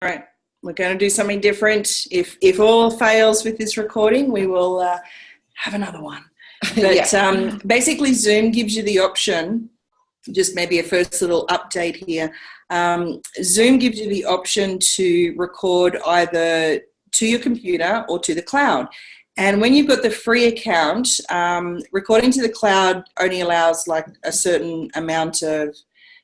right. We're going to do something different. If all fails with this recording, we will have another one. But basically, Zoom gives you the option, just maybe a first little update here. Zoom gives you the option to record either to your computer or to the cloud. And when you've got the free account, recording to the cloud only allows like a certain amount of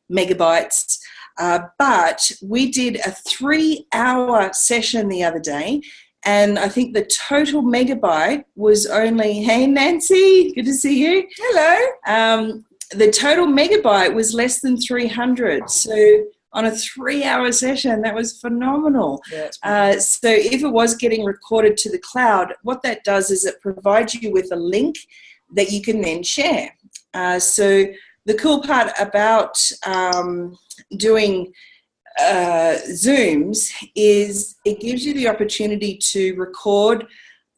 megabytes. But we did a 3-hour session the other day, and I think the total megabyte was only, hey, Nancy, good to see you. Hello. The total megabyte was less than 300. So on a 3-hour session, that was phenomenal. Yeah, so if it was getting recorded to the cloud, what that does is it provides you with a link that you can then share. So the cool part about doing Zooms is it gives you the opportunity to record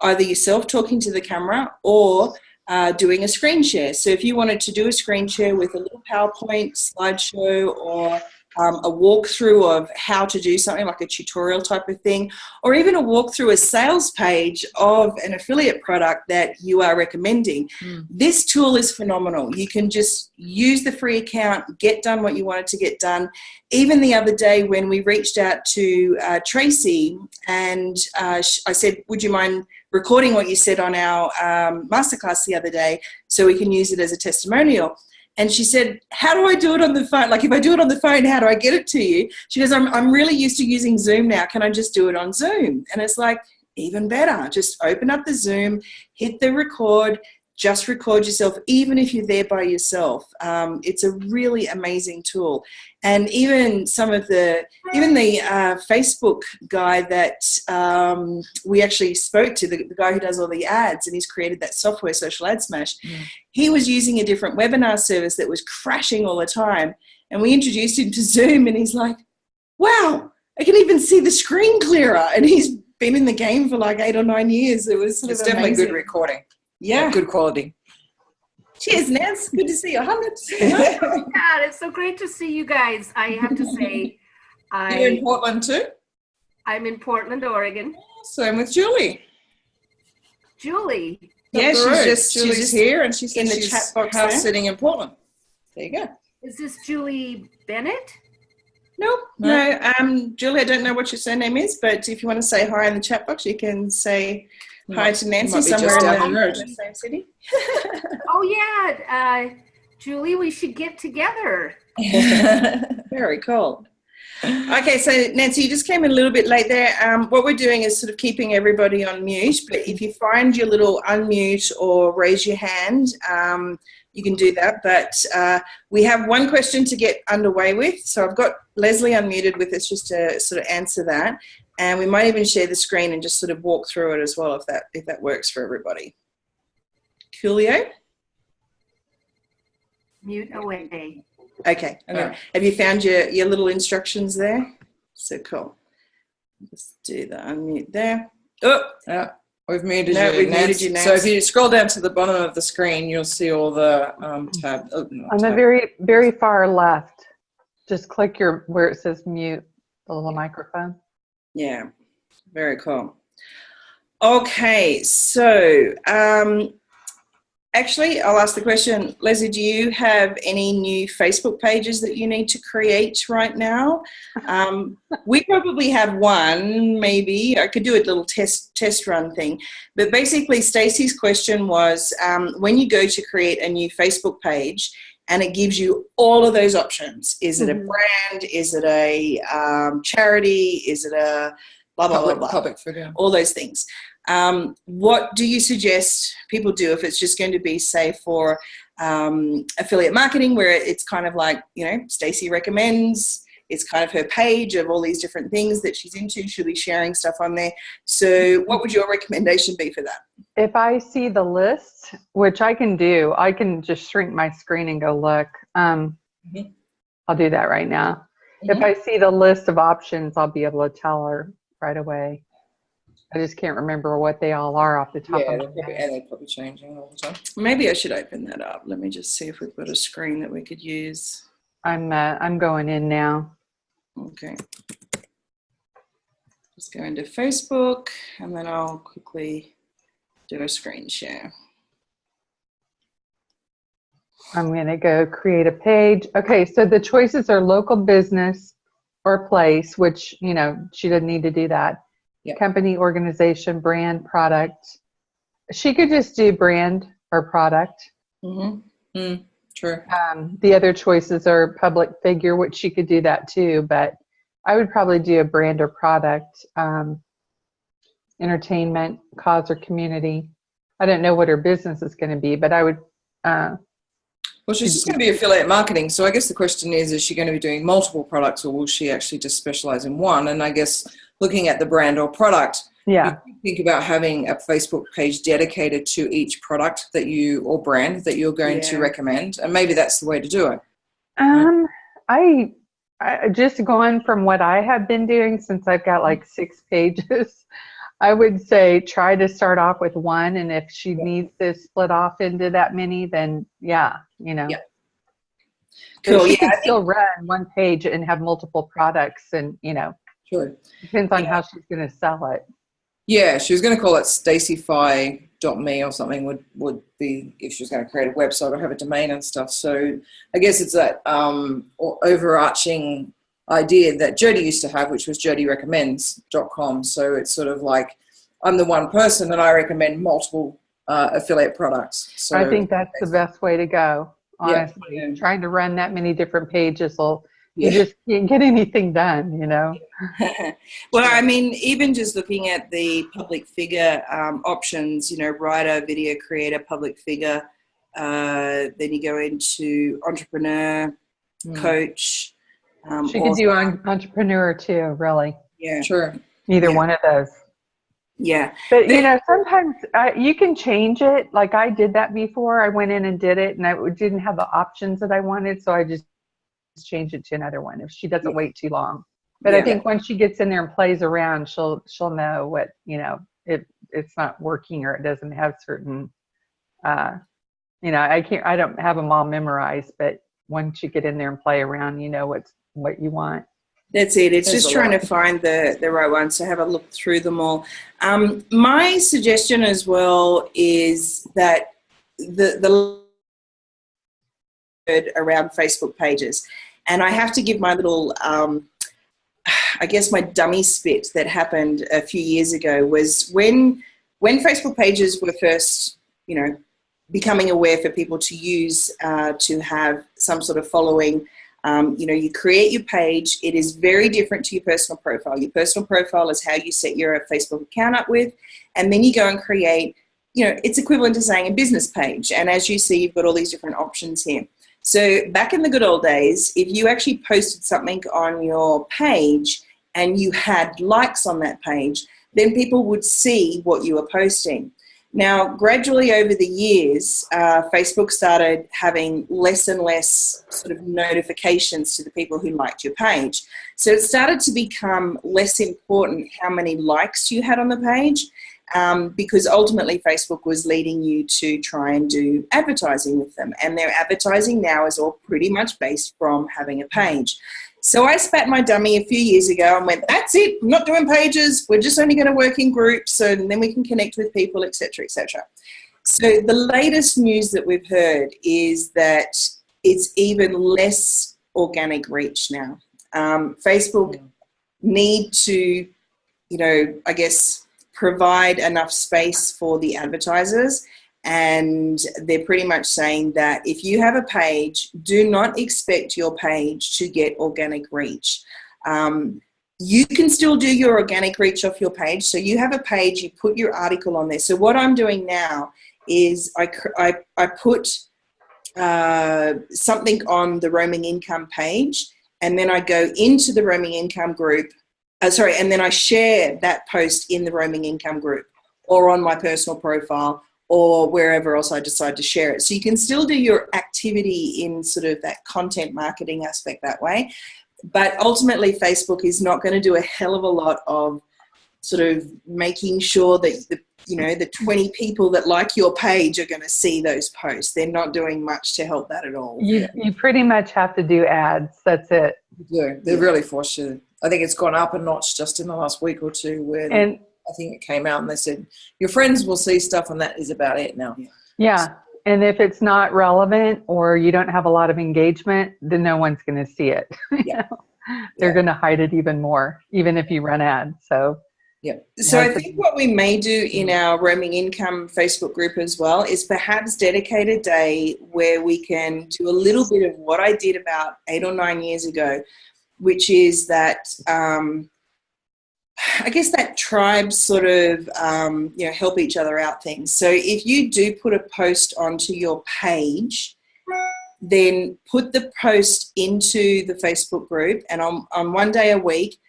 either yourself talking to the camera or doing a screen share. So if you wanted to do a screen share with a little PowerPoint slideshow or a walkthrough of how to do something like a tutorial type of thing, or even a walkthrough a sales page of an affiliate product that you are recommending. This tool is phenomenal. You can just use the free account, get done what you wanted to get done. Even the other day when we reached out to Tracy and I said, would you mind recording what you said on our Masterclass the other day so we can use it as a testimonial? And she said, how do I do it on the phone? Like if I do it on the phone, how do I get it to you? She goes, I'm really used to using Zoom now. Can I just do it on Zoom? And it's like, even better. Just open up the Zoom, hit the record, just record yourself, even if you're there by yourself. It's a really amazing tool. And even the Facebook guy that we actually spoke to, the guy who does all the ads, and he's created that software, Social Ad Smash, he was using a different webinar service that was crashing all the time. And we introduced him to Zoom, and he's like, wow, I can even see the screen clearer. And he's been in the game for like 8 or 9 years. It was it's definitely good recording. Yeah. Good quality. Cheers, Nance. Good to see you. God, it's so great to see you guys. I have to say, You're in Portland too? I'm in Portland, Oregon. Same with Julie. Julie. Yeah, she's just here, and she's in the she's chat box house there. sitting in Portland. There you go. Is this Julie Bennett? No. Julie, I don't know what your surname is, but if you want to say hi in the chat box, you can say hi to Nancy somewhere in the same city. Oh, yeah. Julie, we should get together. Very cool. Okay, so Nancy, you just came in a little bit late there. What we're doing is sort of keeping everybody on mute, but if you find your little unmute or raise your hand, you can do that. But we have one question to get underway with. So I've got Leslie unmuted with us just to sort of answer that. And we might even share the screen and just sort of walk through it as well if that works for everybody. Coolio? Mute away. Okay. Have you found your little instructions there? So cool. Let's do the unmute there. Oh, yeah. We've muted no, you. We've muted you, Nance. So if you scroll down to the bottom of the screen, you'll see all the tabs. On the very, very far left, just click where it says mute, the little microphone. Yeah, very cool. Okay, so actually, I'll ask the question, Leslie, do you have any new Facebook pages that you need to create right now? We probably have one, maybe. I could do a little test run thing. But basically, Stacey's question was, when you go to create a new Facebook page, and it gives you all of those options. Is it a brand? Is it a charity? Is it a blah, blah, blah, blah. Public figure. All those things. What do you suggest people do if it's just going to be, say, for affiliate marketing, where it's kind of like, Stacey recommends, it's kind of her page of all these different things that she's into. She'll be sharing stuff on there. So what would your recommendation be for that? If I see the list, which I can do, I can just shrink my screen and go look. I'll do that right now. If I see the list of options, I'll be able to tell her right away. I just can't remember what they all are off the top of my head. And they're probably changing all the time. Maybe I should open that up. Let me just see if we've got a screen that we could use. I'm going in now. Okay. Just go into Facebook, and then I'll quickly do a screen share. I'm going to go create a page. Okay, so the choices are local business or place, which, you know, she doesn't need to do that. Yep. Company, organization, brand, product. She could just do brand or product. True. The other choices are public figure, which she could do that too, but I would probably do a brand or product. Entertainment, cause, or community. I don't know what her business is going to be, but I would... Well, she's just going to be affiliate marketing. So I guess the question is she going to be doing multiple products, or will she actually just specialize in one? And I guess looking at the brand or product, yeah, you think about having a Facebook page dedicated to each product that you, or brand that you're going to recommend. And maybe that's the way to do it. I just going from what I have been doing, since I've got like 6 pages, I would say try to start off with one, and if she needs to split off into that many, then yeah, you know. Yeah. Cool. She could still run one page and have multiple products, and you know, Sure. depends on how she's going to sell it. Yeah, she was going to call it stacyfi.me or something would be if she was going to create a website or have a domain and stuff. So I guess it's that overarching idea that Jodie used to have, which was jodierecommends.com. So it's sort of like I'm the one person and I recommend multiple affiliate products. So I think that's the best way to go, honestly. Yeah. Trying to run that many different pages you just can't get anything done, you know. Well, I mean, even just looking at the public figure options, you know, writer, video creator, public figure, then you go into entrepreneur, coach. She could do entrepreneur too, really. Yeah, sure. Either one of those. Yeah. But, you know, sometimes you can change it. Like I did that before. I went in and did it, and I didn't have the options that I wanted, so I just changed it to another one if she doesn't wait too long. But I think once she gets in there and plays around, she'll know what, you know, it's not working or it doesn't have certain, you know, I don't have them all memorized, but once you get in there and play around, you know what you want. That's it. It's just trying to find the right one. So have a look through them all. My suggestion as well is that the around Facebook pages, and I have to give my little, I guess my dummy spit that happened a few years ago was when Facebook pages were first, you know, becoming aware for people to use to have some sort of following. You know, you create your page. It is very different to your personal profile. Your personal profile is how you set your Facebook account up with, and then you go and create, you know, it's equivalent to saying a business page. And as you see, you've got all these different options here. So back in the good old days, if you actually posted something on your page and you had likes on that page, then people would see what you were posting. Now, gradually over the years, Facebook started having less and less sort of notifications to the people who liked your page. So it started to become less important how many likes you had on the page, because ultimately Facebook was leading you to try and do advertising with them. And their advertising now is all pretty much based from having a page. So I spat my dummy a few years ago and went, that's it, I'm not doing pages, we're just only going to work in groups and then we can connect with people, etc., etc. So the latest news that we've heard is that it's even less organic reach now. Facebook need to, you know, I guess, provide enough space for the advertisers. And they're pretty much saying that if you have a page, do not expect your page to get organic reach. You can still do your organic reach off your page. So you have a page, you put your article on there. So what I'm doing now is I put something on the roaming income page, and then I go into the roaming income group. And then I share that post in the roaming income group or on my personal profile, or wherever else I decide to share it. So you can still do your activity in sort of that content marketing aspect that way. But ultimately, Facebook is not going to do a hell of a lot of sort of making sure that, the 20 people that like your page are going to see those posts. They're not doing much to help that at all. You pretty much have to do ads. That's it. Yeah, they really force you I think it's gone up a notch just in the last week or two, where And I think it came out and they said your friends will see stuff, and that is about it now. yeah. And if it's not relevant or you don't have a lot of engagement, then no one's going to see it. Yeah. They're going to hide it even more, even if you run ads. So, yeah. So I think what we may do in our Roaming Income Facebook group as well is perhaps dedicate a day where we can do a little bit of what I did about 8 or 9 years ago, which is that I guess that tribe sort of, help each other out things. So if you do put a post onto your page, then put the post into the Facebook group, and on one day a week,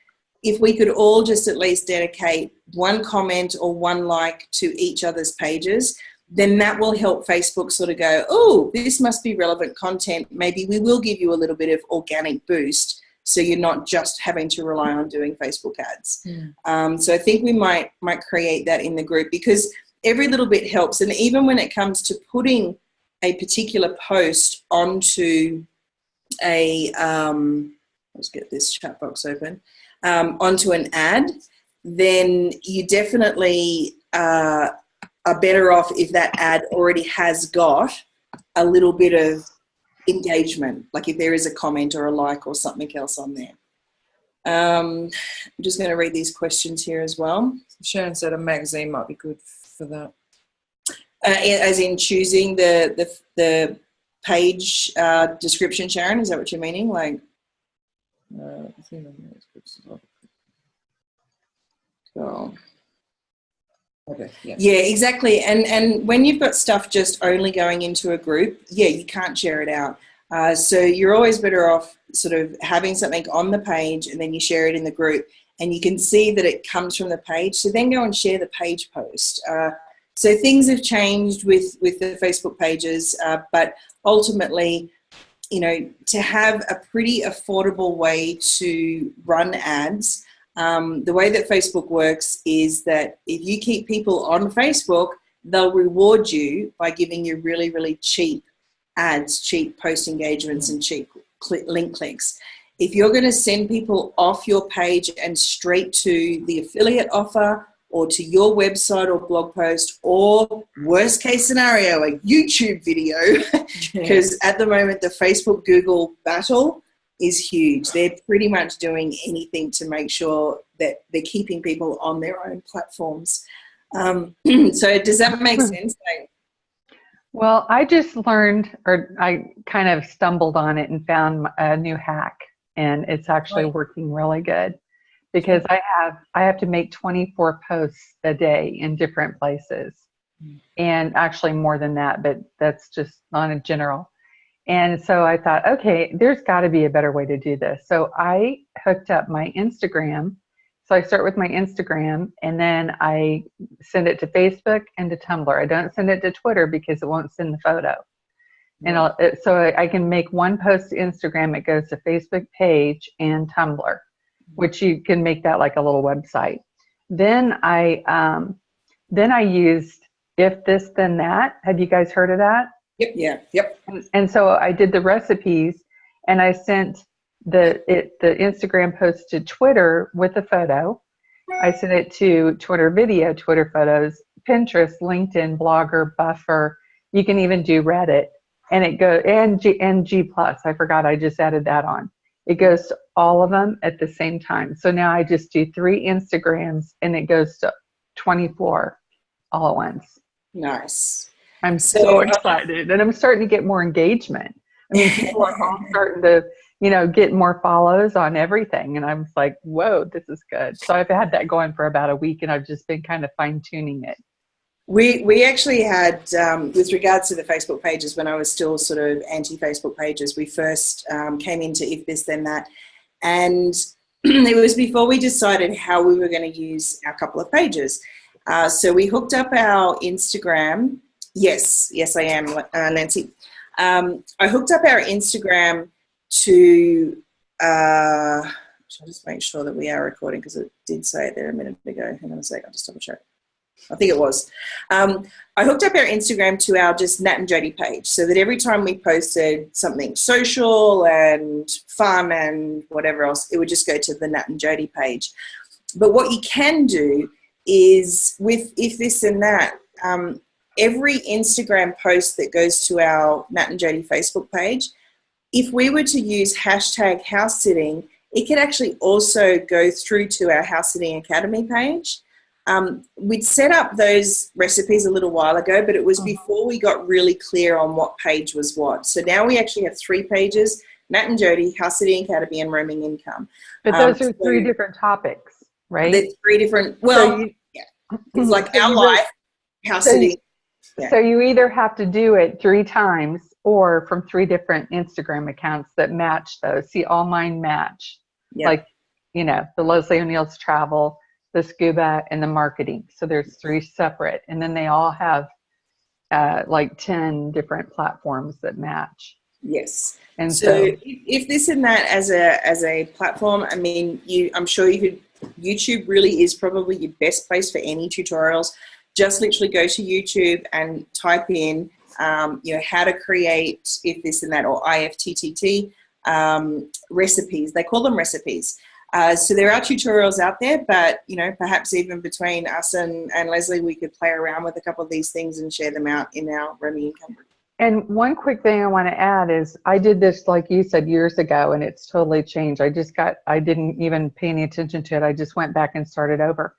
if we could all just at least dedicate one comment or one like to each other's pages, then that will help Facebook sort of go, oh, this must be relevant content. Maybe we will give you a little bit of organic boost, so you're not just having to rely on doing Facebook ads. So I think we might create that in the group, because every little bit helps. And even when it comes to putting a particular post onto let's get this chat box open, onto an ad, then you definitely are better off if that ad already has got a little bit of engagement, like if there is a comment or a like or something else on there. I'm just going to read these questions here as well. Sharon said a magazine might be good for that. As in choosing the page description, Sharon, is that what you're meaning? Like, cool. Okay. Yeah, exactly. And when you've got stuff just only going into a group, you can't share it out. So you're always better off sort of having something on the page, and then you share it in the group, and you can see that it comes from the page. So then go and share the page post. So things have changed with the Facebook pages, but ultimately, to have a pretty affordable way to run ads, the way that Facebook works is that if you keep people on Facebook, they'll reward you by giving you really, really cheap ads, cheap post engagements, and cheap link clicks. If you're going to send people off your page and straight to the affiliate offer or to your website or blog post, or worst case scenario, a YouTube video, because at the moment the Facebook Google battle is huge. They're pretty much doing anything to make sure that they're keeping people on their own platforms. So does that make sense? well, I just learned, or I kind of stumbled on it and found a new hack, and it's actually working really good, because I have to make 24 posts a day in different places, and actually more than that, but that's just on a general. And so I thought, okay, there's got to be a better way to do this. So I hooked up my Instagram. So I start with my Instagram, and then I send it to Facebook and to Tumblr. I don't send it to Twitter because it won't send the photo. And so I can make one post to Instagram. It goes to Facebook page and Tumblr, which you can make that like a little website. Then I used If This Then That. Have you guys heard of that? Yep. And so I did the recipes, and I sent the Instagram post to Twitter with a photo. I sent it to Twitter video, Twitter photos, Pinterest, LinkedIn, Blogger, Buffer. You can even do Reddit, and it goes and G plus. I forgot I just added that on. It goes to all of them at the same time. So now I just do 3 Instagrams, and it goes to 24 all at once. Nice. I'm so excited, and I'm starting to get more engagement. I mean, people are all starting to, get more follows on everything, and I was like, whoa, this is good. So I've had that going for about a week, and I've just been kind of fine-tuning it. We actually had, with regards to the Facebook pages, when I was still sort of anti-Facebook pages, we first came into If This Then That, and it was before we decided how we were going to use our couple of pages. So we hooked up our Instagram. Yes, I am, Nancy. I hooked up our Instagram to, I'll just make sure that we are recording, because it did say it there a minute ago. Hang on a sec, I'll just double check. I think it was. I hooked up our Instagram to our just Nat and Jodie page so that every time we posted something social and fun and whatever else, it would just go to the Nat and Jodie page. But what you can do is with If This and That, every Instagram post that goes to our Nat and Jodie Facebook page, if we were to use hashtag house sitting, it could actually also go through to our House Sitting Academy page. We'd set up those recipes a little while ago, but it was before we got really clear on what page was what. So now we actually have 3 pages, Nat and Jodie, House Sitting Academy, and Roaming Income. But those are 3 different topics, right? There's 3 different, it's like our life, house sitting. Yeah. So you either have to do it 3 times or from 3 different Instagram accounts that match those. See, all mine match. Yeah. Like, the Leslie O'Neill's travel, the scuba, and the marketing. So there's 3 separate. And then they all have like 10 different platforms that match. Yes. And so if This and That as a platform, I mean, I'm sure YouTube really is probably your best place for any tutorials. Just literally go to YouTube and type in, how to create If This and That, or IFTTT recipes. They call them recipes. So there are tutorials out there, but, perhaps even between us and Leslie, we could play around with a couple of these things and share them out in our Roaming Income group. And one quick thing I want to add is I did this, like you said, years ago, and it's totally changed. I didn't even pay any attention to it. I just went back and started over.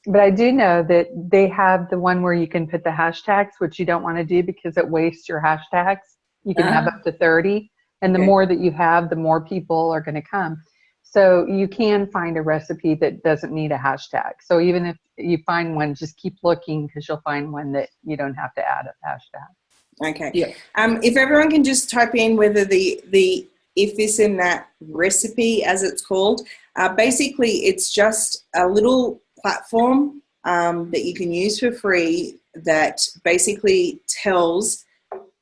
But I do know that they have the one where you can put the hashtags, which you don't want to do because it wastes your hashtags. You can have up to 30. And the more that you have, the more people are going to come. So you can find a recipe that doesn't need a hashtag. So even if you find one, just keep looking because you'll find one that you don't have to add a hashtag. Okay. Yeah. If everyone can just type in whether the If This and That recipe, as it's called, basically it's just a little platform that you can use for free that basically tells,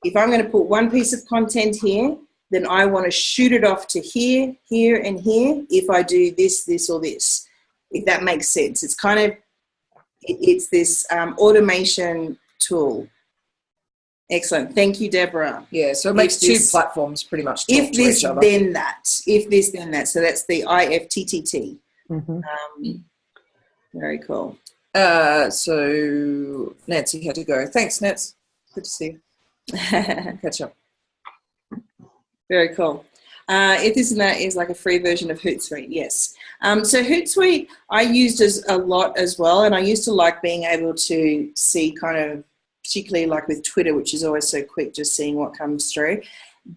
if I'm going to put one piece of content here, then I want to shoot it off to here, here, and here if I do this, this, or this, if that makes sense. It's kind of, it's this automation tool. Excellent. Thank you, Deborah. Yeah, so it makes 2 platforms pretty much talk if to this, each other. then that. If this, then that. So that's the IFTTT. Mm-hmm. Very cool. So Nancy had to go. Thanks, Nats. Good to see you. Catch up. Very cool. If This and That is like a free version of Hootsuite, yes. So Hootsuite I used a lot as well, and I used to like being able to see kind of, particularly like with Twitter, which is always so quick, just seeing what comes through.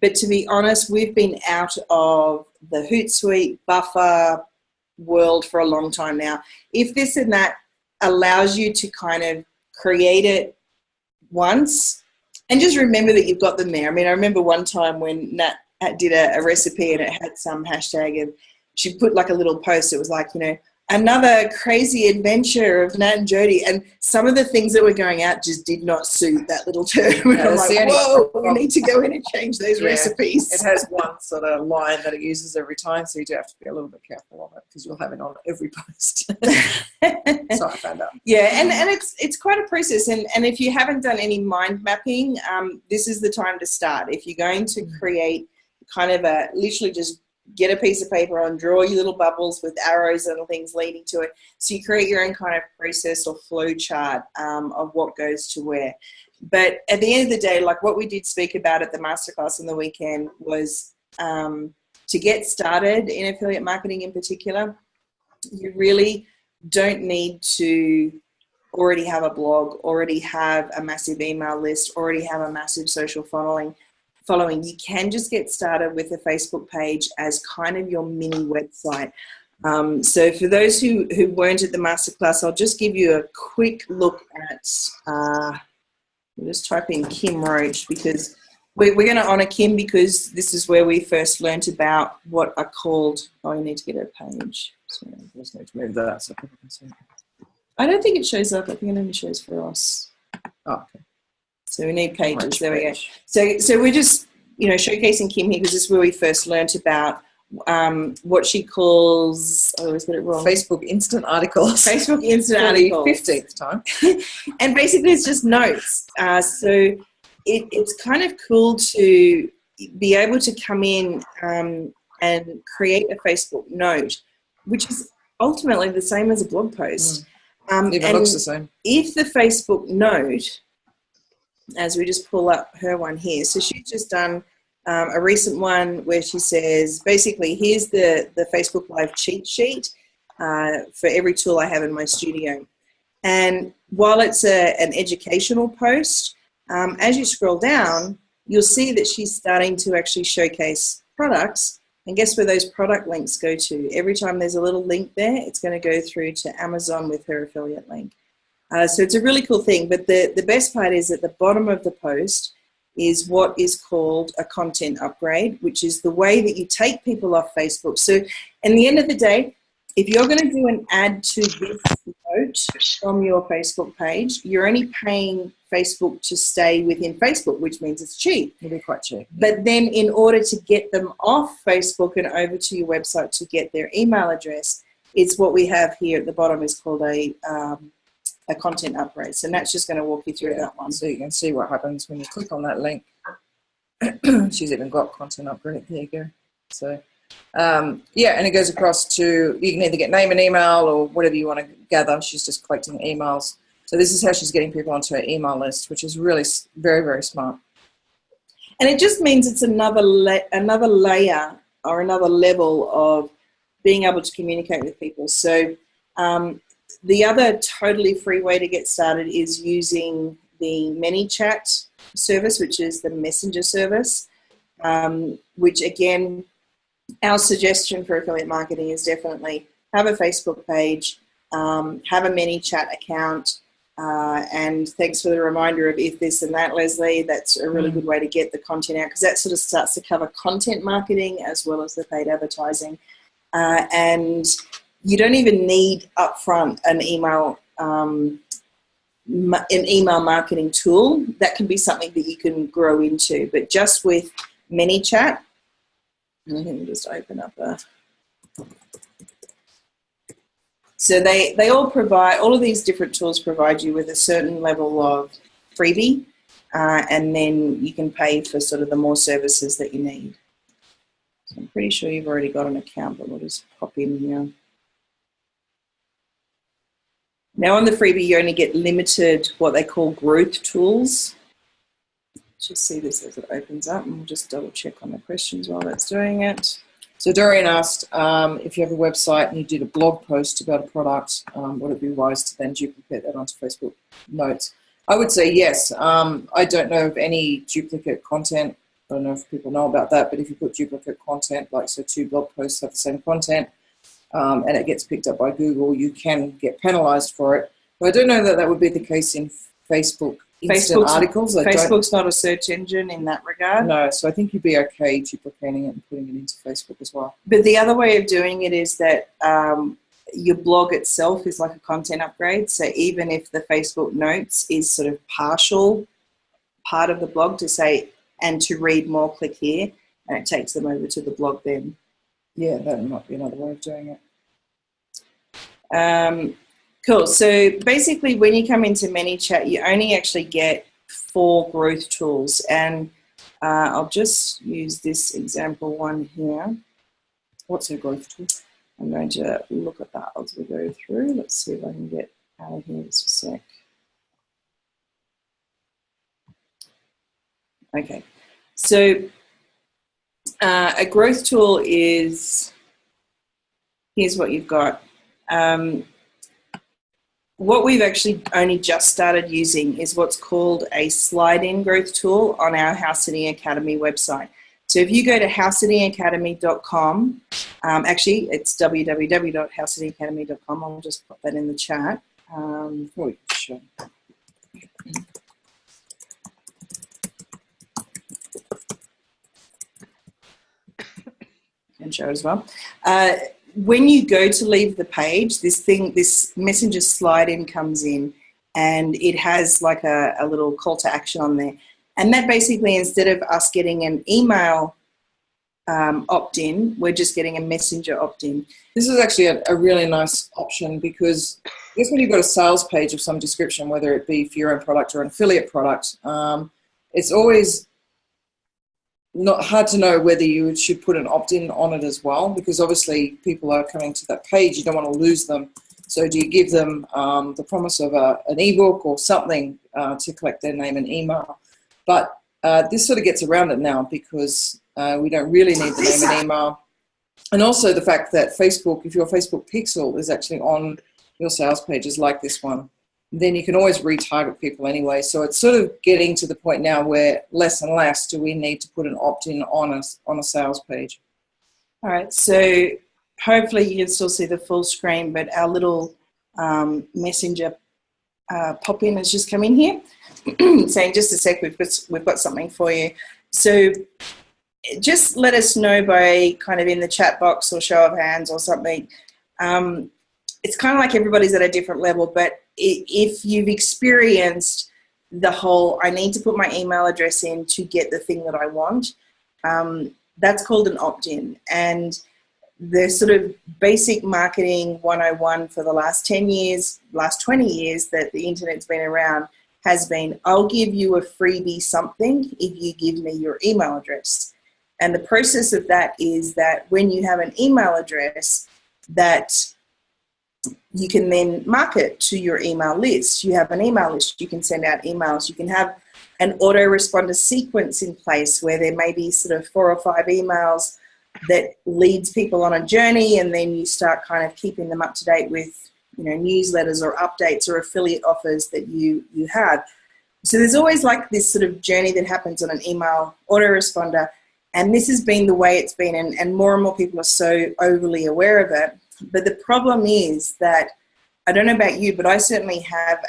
But to be honest, we've been out of the Hootsuite buffer world for a long time now. If This and That allows you to kind of create it once and just remember that you've got them there. I mean, I remember one time when Nat did a recipe and it had some hashtag, and she put like a little post. It was like, another crazy adventure of Nat and Jodie, and some of the things that were going out just did not suit that little term. And I'm like, whoa, we need to go in and change those recipes. It has one sort of line that it uses every time, so you do have to be a little bit careful of it because you'll have it on every post. So I found out. Yeah, and it's quite a process, and if you haven't done any mind mapping, this is the time to start. If you're going to create kind of literally just get a piece of paper on, draw your little bubbles with arrows and things leading to it. So you create your own kind of process or flow chart of what goes to where. But at the end of the day, like what we did speak about at the Masterclass on the weekend was to get started in affiliate marketing in particular, you really don't need to already have a blog, already have a massive email list, already have a massive social following. You can just get started with a Facebook page as kind of your mini website. So for those who weren't at the Masterclass, I'll just give you a quick look at, we'll just type in Kim Roach, because we're going to honour Kim because this is where we first learnt about what are called, you need to get a page. So I just need to move that so people can see. I don't think it shows up. I think it only shows for us. Oh, okay. So we need pages. There we go. So we're just, showcasing Kim here because this is where we first learnt about what she calls, I always get it wrong. Facebook instant articles. Facebook instant For articles. the 15th time. And basically it's just notes. So it's kind of cool to be able to come in and create a Facebook note, which is ultimately the same as a blog post. Even looks the same. If the Facebook note, as we just pull up her one here, so she's just done a recent one where she says, basically, here's the Facebook Live cheat sheet for every tool I have in my studio. And while it's an educational post, as you scroll down, you'll see that she's starting to actually showcase products. And guess where those product links go to? Every time there's a little link there, it's going to go through to Amazon with her affiliate link. So it's a really cool thing. But the best part is at the bottom of the post is what is called a content upgrade, which is the way that you take people off Facebook. So in the end of the day, if you're going to do an add to this note from your Facebook page, you're only paying Facebook to stay within Facebook, which means it's cheap. It'll be quite cheap. But then in order to get them off Facebook and over to your website to get their email address, it's what we have here at the bottom is called a content upgrade. So Nat's just going to walk you through that one. So you can see what happens when you click on that link. She's even got content upgrade. There you go. So, yeah, and it goes across to, you can either get name and email or whatever you want to gather. She's just collecting emails. So this is how she's getting people onto her email list, which is really very, very smart. And it just means it's another layer or another level of being able to communicate with people. So the other totally free way to get started is using the ManyChat service, which is the messenger service, which again, our suggestion for affiliate marketing is definitely have a Facebook page, have a ManyChat account, and thanks for the reminder of if this and that, Leslie. That's a really good way to get the content out because that sort of starts to cover content marketing as well as the paid advertising. And you don't even need upfront an email marketing tool. That can be something that you can grow into. But just with ManyChat, let me just open up a. So they all provide, all of these different tools provide you with a certain level of freebie, and then you can pay for sort of the more services that you need. So I'm pretty sure you've already got an account, but we'll just pop in here. Now on the freebie, you only get limited what they call growth tools. Just see this as it opens up, and we'll just double check on the questions while that's doing it. So Dorian asked if you have a website and you did a blog post about a product, would it be wise to then duplicate that onto Facebook Notes? I would say yes. I don't know of any duplicate content. I don't know if people know about that, but if you put duplicate content, like so 2 blog posts have the same content, and it gets picked up by Google, you can get penalized for it. But I don't know that that would be the case in Facebook instant articles. Facebook's not a search engine in that regard. No, so I think you'd be okay duplicating it and putting it into Facebook as well. But the other way of doing it is that your blog itself is like a content upgrade. So even if the Facebook Notes is sort of partial part of the blog to say, and to read more, click here, and it takes them over to the blog then. Yeah, that might be another way of doing it. Cool. So basically when you come into ManyChat, you only actually get 4 growth tools. And I'll just use this example one here. What's a growth tool? I'm going to look at that as we go through. Let's see if I can get out of here just a sec. Okay. So a growth tool is, here's what you've got. What we've actually only just started using is what's called a slide-in growth tool on our House Sitting Academy website. So if you go to housesittingacademy.com, actually it's www.housesittingacademy.com. I'll just put that in the chat. Sure. And show as well. When you go to leave the page, this messenger slide in comes in, and it has like a little call to action on there. And that basically, instead of us getting an email opt-in. We're just getting a Messenger opt-in. This is actually a really nice option, because I guess when you've got a sales page of some description, whether it be for your own product or an affiliate product, it's always not hard to know whether you should put an opt-in on it as well, because obviously people are coming to that page. You don't want to lose them. So do you give them the promise of an ebook or something to collect their name and email? But this sort of gets around it now, because we don't really need the name and email. And also the fact that Facebook, if your Facebook pixel is actually on your sales pages like this one, then you can always retarget people anyway. So it's sort of getting to the point now where less and less do we need to put an opt-in on a sales page. All right, so hopefully you can still see the full screen, but our little Messenger pop-in has just come in here saying, just a sec, we've got something for you. So just let us know by kind of in the chat box or show of hands or something. It's kind of like everybody's at a different level, but if you've experienced the whole, I need to put my email address in to get the thing that I want, that's called an opt-in. And the sort of basic marketing 101 for the last 10 years, last 20 years that the internet's been around has been, I'll give you a freebie something if you give me your email address. And the process of that is that when you have an email address, that you can then market to your email list. You have an email list, you can send out emails, you can have an autoresponder sequence in place where there may be sort of 4 or 5 emails that leads people on a journey, and then you start kind of keeping them up to date with, you know, newsletters or updates or affiliate offers that you have. So there's always like this sort of journey that happens on an email autoresponder, and this has been the way it's been, and more people are so overly aware of it. But the problem is that, I don't know about you, but I certainly have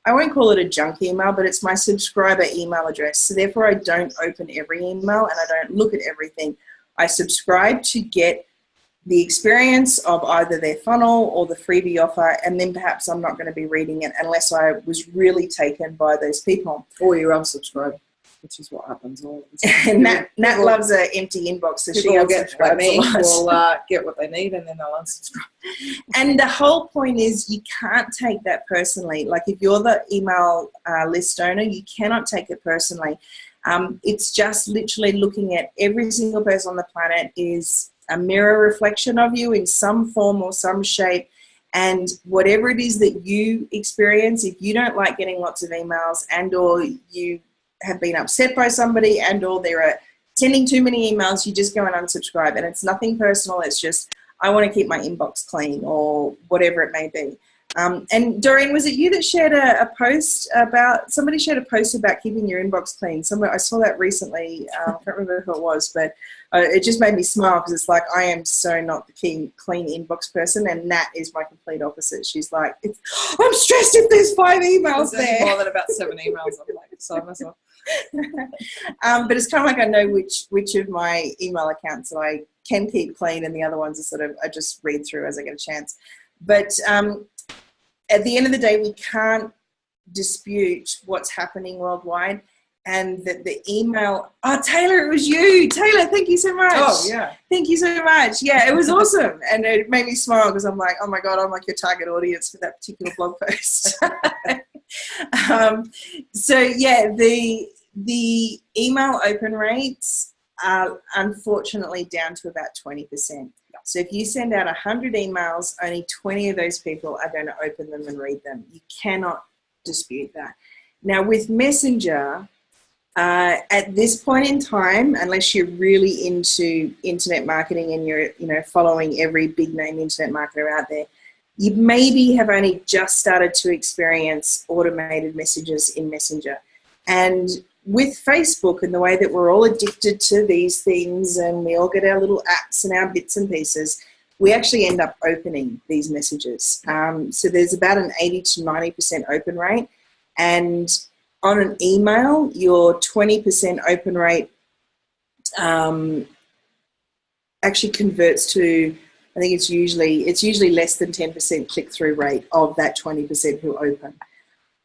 I won't call it a junk email, but it's my subscriber email address. So therefore I don't open every email and I don't look at everything. I subscribe to get the experience of either their funnel or the freebie offer, and then perhaps I'm not going to be reading it unless I was really taken by those people. Or you unsubscribe, which is what happens all the time. And Nat loves an empty inbox, so she will get what they need, will get what they need, and then they'll unsubscribe. And the whole point is, you can't take that personally. Like, if you're the email list owner, you cannot take it personally. It's just literally looking at every single person on the planet is a mirror reflection of you in some form or some shape. And whatever it is that you experience, if you don't like getting lots of emails, and or you have been upset by somebody, and or they're sending too many emails, you just go and unsubscribe. And it's nothing personal. It's just, I want to keep my inbox clean, or whatever it may be. And Doreen, was it you that shared a post about, somebody shared a post about keeping your inbox clean? I saw that recently. I can't remember who it was, but it just made me smile, because it's like, I am so not the clean inbox person, and Nat is my complete opposite. She's like, I'm stressed if there's 5 emails there. More than about 7 emails. I'm like, beside myself. But it's kind of like, I know which of my email accounts that I can keep clean, and the other ones are sort of, I just read through as I get a chance. But at the end of the day, we can't dispute what's happening worldwide, and that the email, Taylor, it was you. Taylor, thank you so much. Oh, yeah. Thank you so much. Yeah, it was awesome. And it made me smile, because I'm like, oh my God, I'm like your target audience for that particular blog post. So yeah, the email open rates are unfortunately down to about 20%. So if you send out 100 emails, only 20 of those people are going to open them and read them. You cannot dispute that. Now, with Messenger, at this point in time, unless you're really into internet marketing and you're following every big name internet marketer out there, you maybe have only just started to experience automated messages in Messenger. And with Facebook, and the way that we're all addicted to these things, and we all get our little apps and our bits and pieces, we actually end up opening these messages. So there's about an 80 to 90% open rate. And on an email, your 20% open rate actually converts to, I think it's usually less than 10% click-through rate of that 20% who open.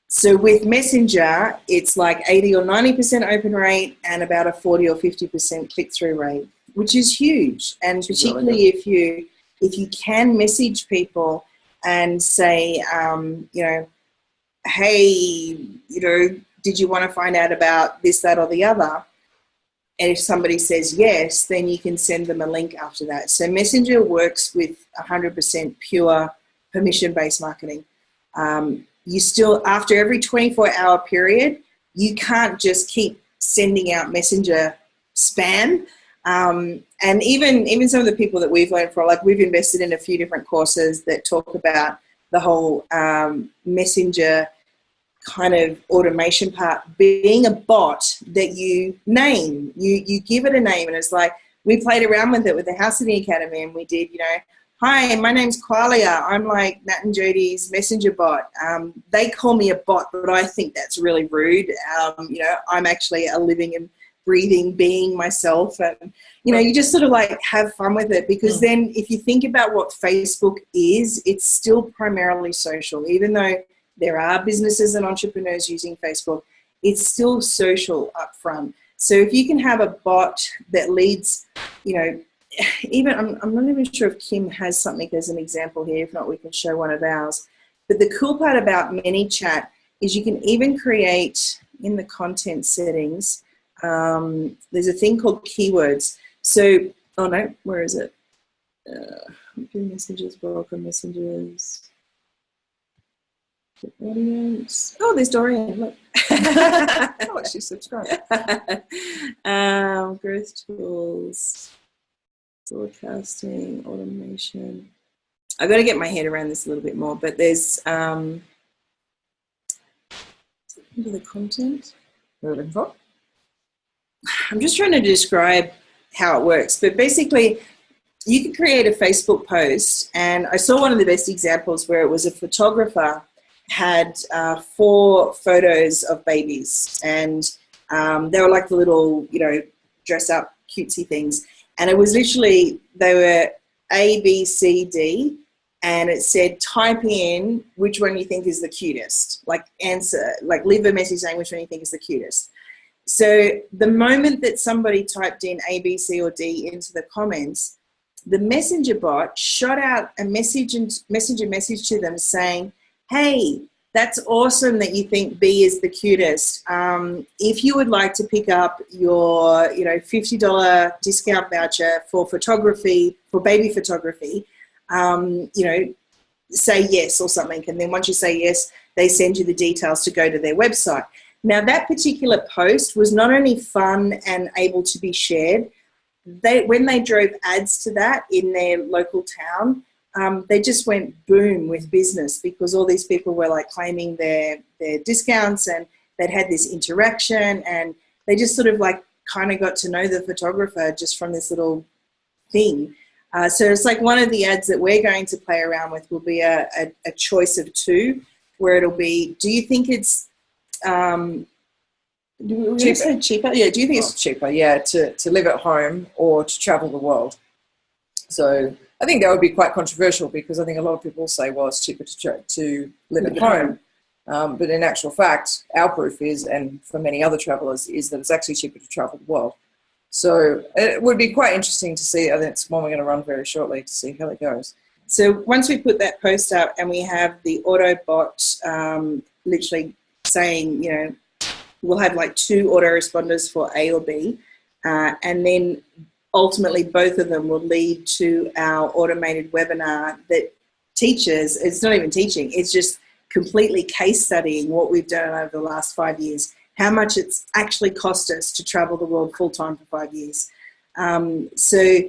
So with Messenger, it's like 80 or 90% open rate and about a 40 or 50% click-through rate. which is huge. And particularly if you can message people and say, hey, did you want to find out about this, that, or the other? And if somebody says yes, then you can send them a link after that. So Messenger works with 100% pure permission-based marketing. You still, after every 24-hour period, you can't just keep sending out Messenger spam. And even some of the people that we've learned from, like we've invested in a few different courses that talk about the whole Messenger kind of automation part, being a bot that you name, you give it a name. And it's like, we played around with it with the House Sitting Academy, and we did, hi, my name's Qualia. I'm like Nat and Jodie's messenger bot. They call me a bot, but I think that's really rude. I'm actually a living and breathing being myself. And, you just sort of like have fun with it, because then if you think about what Facebook is, it's still primarily social. Even though there are businesses and entrepreneurs using Facebook, it's still social up front. So if you can have a bot that leads, even, I'm not even sure if Kim has something as an example here. If not, we can show one of ours. But the cool part about ManyChat is you can even create in the content settings, there's a thing called keywords. So, oh no, where is it? Messages, welcome messages. Audience. Oh, there's Dorian. Look. Oh, she's subscribed. Growth tools, broadcasting, automation. I've got to get my head around this a little bit more, but there's under the content. I'm just trying to describe how it works, but basically you can create a Facebook post, and I saw one of the best examples where it was a photographer had 4 photos of babies, and they were like the little, dress up cutesy things. And it was literally, they were A, B, C, D, and it said, type in which one you think is the cutest. Like answer, like leave a message saying which one you think is the cutest. So the moment that somebody typed in A, B, C, or D into the comments, the messenger bot shot out a message to them saying, hey, that's awesome that you think B is the cutest. If you would like to pick up your, $50 discount voucher for photography, for baby photography, say yes or something. And then once you say yes, they send you the details to go to their website. Now, that particular post was not only fun and able to be shared, when they drove ads to that in their local town, they just went boom with business, because all these people were like claiming their discounts, and they'd had this interaction, and they just sort of like kind of got to know the photographer just from this little thing. So it's like one of the ads that we're going to play around with will be a choice of 2, where it'll be, do you think it's cheaper? Yeah, do you think it's cheaper? Yeah, to live at home or to travel the world. So I think that would be quite controversial, because I think a lot of people say, well, it's cheaper to live at home. But in actual fact, our proof is, and for many other travelers, is that it's actually cheaper to travel the world. So it would be quite interesting to see. I think it's one we're going to run very shortly to see how it goes. So once we put that post out and we have the Autobot literally saying, we'll have like 2 autoresponders for A or B, and then ultimately both of them will lead to our automated webinar that teaches, it's not even teaching, it's just completely case studying what we've done over the last 5 years, how much it's actually cost us to travel the world full-time for 5 years. So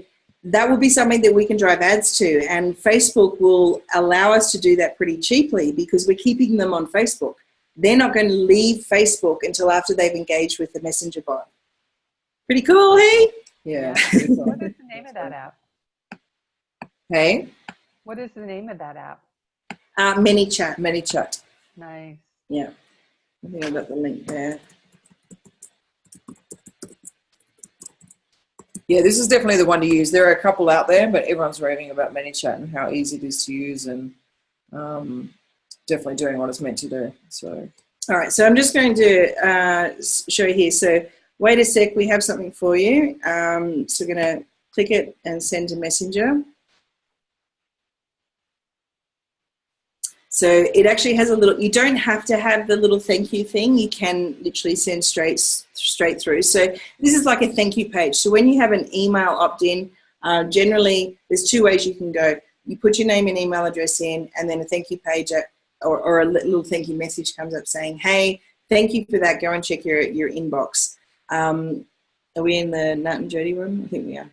that will be something that we can drive ads to, and Facebook will allow us to do that pretty cheaply, because we're keeping them on Facebook. They're not going to leave Facebook until after they've engaged with the messenger bot. Pretty cool, hey? Yeah. What is the name of that app? Hey? What is the name of that app? ManyChat. ManyChat. Nice. Yeah. I think I've got the link there. Yeah, this is definitely the one to use. There are a couple out there, but everyone's raving about ManyChat and how easy it is to use, and definitely doing what it's meant to do. So, all right, so I'm just going to show you here. So wait a sec, we have something for you. So we're going to click it and send to Messenger. So it actually has a little, you don't have to have the little thank you thing. You can literally send straight through. So this is like a thank you page. So when you have an email opt-in, generally there's two ways you can go. You put your name and email address in, and then a thank you page or a little thank you message comes up saying, hey, thank you for that. Go and check your inbox. Are we in the Nat and Jodie room? I think we are.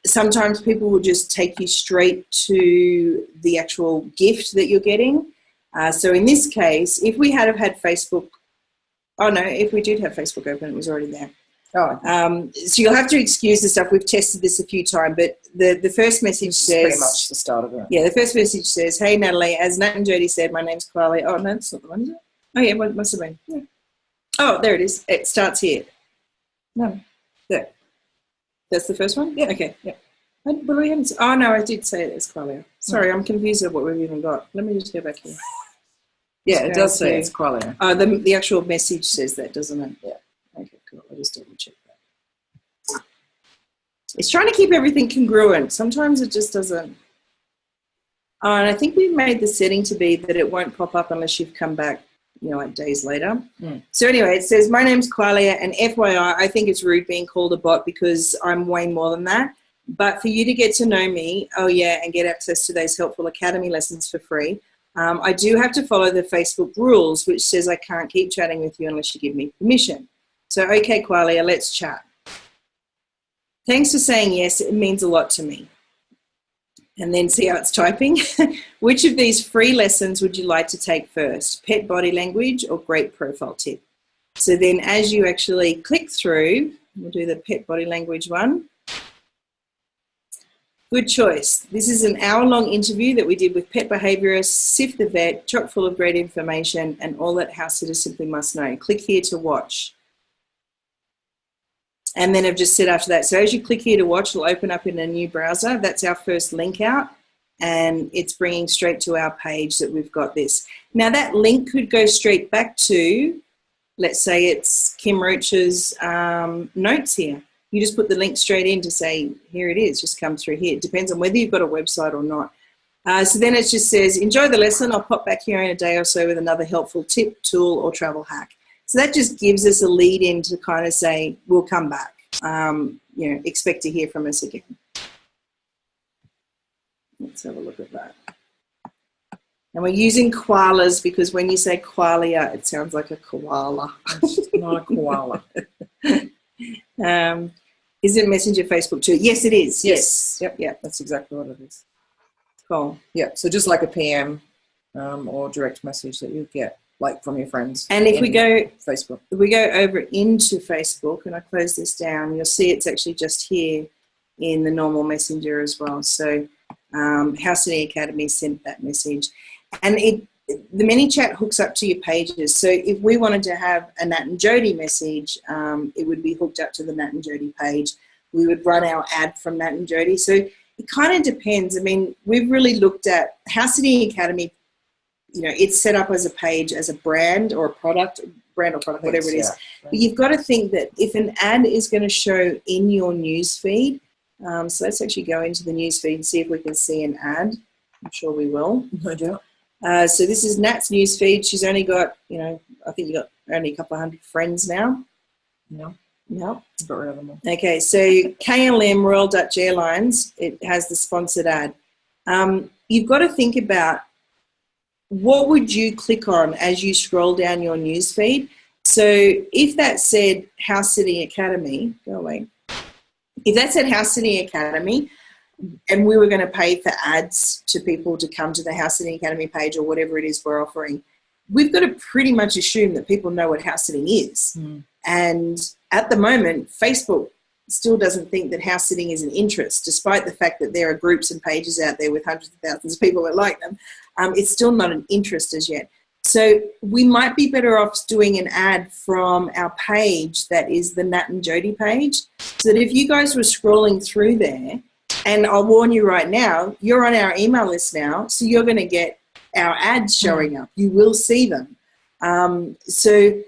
Sometimes people will just take you straight to the actual gift that you're getting. So in this case, if we had Facebook, oh no, if we did have Facebook open, it was already there. Oh. So you'll have to excuse the stuff. We've tested this a few times, but the first message says... pretty much the start of it. Yeah, the first message says, hey, Natalie, as Nat and Jodie said, my name's Carly. Oh, no, that's not the one, is it? Oh, yeah, what must have been? Yeah. Oh, there it is. It starts here. No, there. That's the first one? Yeah, okay. Yeah. But we haven't... Oh, no, I did say it as Carly. Sorry, I'm confused at what we've even got. Let me just go back here. Yeah, it does say it's Carly. The actual message says that, doesn't it? Yeah. Okay, cool. I'll just double check that. It's trying to keep everything congruent. Sometimes it just doesn't. Oh, and I think we've made the setting to be that it won't pop up unless you've come back, like days later. So anyway, it says, my name's Qualia, and FYI, I think it's rude being called a bot because I'm way more than that. But for you to get to know me, oh yeah, and get access to those helpful Academy lessons for free, I do have to follow the Facebook rules, which says I can't keep chatting with you unless you give me permission. So, okay, Qualia, let's chat. Thanks for saying yes. It means a lot to me. And then see how it's typing. Which of these free lessons would you like to take first? Pet body language or great profile tip? So then as you actually click through, we'll do the pet body language one. Good choice. This is an hour-long interview that we did with pet behaviourist, Sif the vet, chock full of great information and all that house sitters simply must know. Click here to watch. And then I've just said after that, so as you click here to watch, it'll open up in a new browser. That's our first link out, and it's bringing straight to our page that we've got this. Now that link could go straight back to, let's say it's Kim Roach's notes here. You just put the link straight in to say, here it is, just come through here. It depends on whether you've got a website or not. So then it just says, enjoy the lesson. I'll pop back here in a day or so with another helpful tip, tool, or travel hack. So that just gives us a lead in to kind of say, we'll come back. Expect to hear from us again. Let's have a look at that. And we're using koalas because when you say qualia, it sounds like a koala. It's not a koala. Is it Messenger Facebook too? Yes, it is. Yes. Yep. Yeah, that's exactly what it is. Cool. Yeah, so just like a PM or direct message that you get, like from your friends. And if we go Facebook, if we go over into Facebook and I close this down, you'll see it's actually just here in the normal Messenger as well. So House City Academy sent that message, and the ManyChat hooks up to your pages. So if we wanted to have a Nat and Jodie message, it would be hooked up to the Nat and Jodie page. We would run our ad from Nat and Jodie. So it kind of depends. I mean, we've really looked at House City Academy. It's set up as a page, as a brand or a product, whatever it is. Yeah. But you've got to think that if an ad is going to show in your news feed, so let's actually go into the news feed and see if we can see an ad. I'm sure we will. No doubt. So this is Nat's news feed. She's only got, I think you got only a couple of hundred friends now. No. Got rid of them all. Okay, so KLM, Royal Dutch Airlines, it has the sponsored ad. You've got to think about what would you click on as you scroll down your news feed. So if that said House City Academy, go away. If that said House City Academy, and we were going to pay for ads to people to come to the House City Academy page or whatever it is we're offering, we've got to pretty much assume that people know what house sitting is. And at the moment, Facebook still doesn't think that house sitting is an interest, despite the fact that there are groups and pages out there with hundreds of thousands of people that like them. It's still not an interest as yet. So we might be better off doing an ad from our page that is the Nat and Jodie page, so that if you guys were scrolling through there, and I'll warn you right now, you're on our email list now, so you're going to get our ads showing up. You will see them. So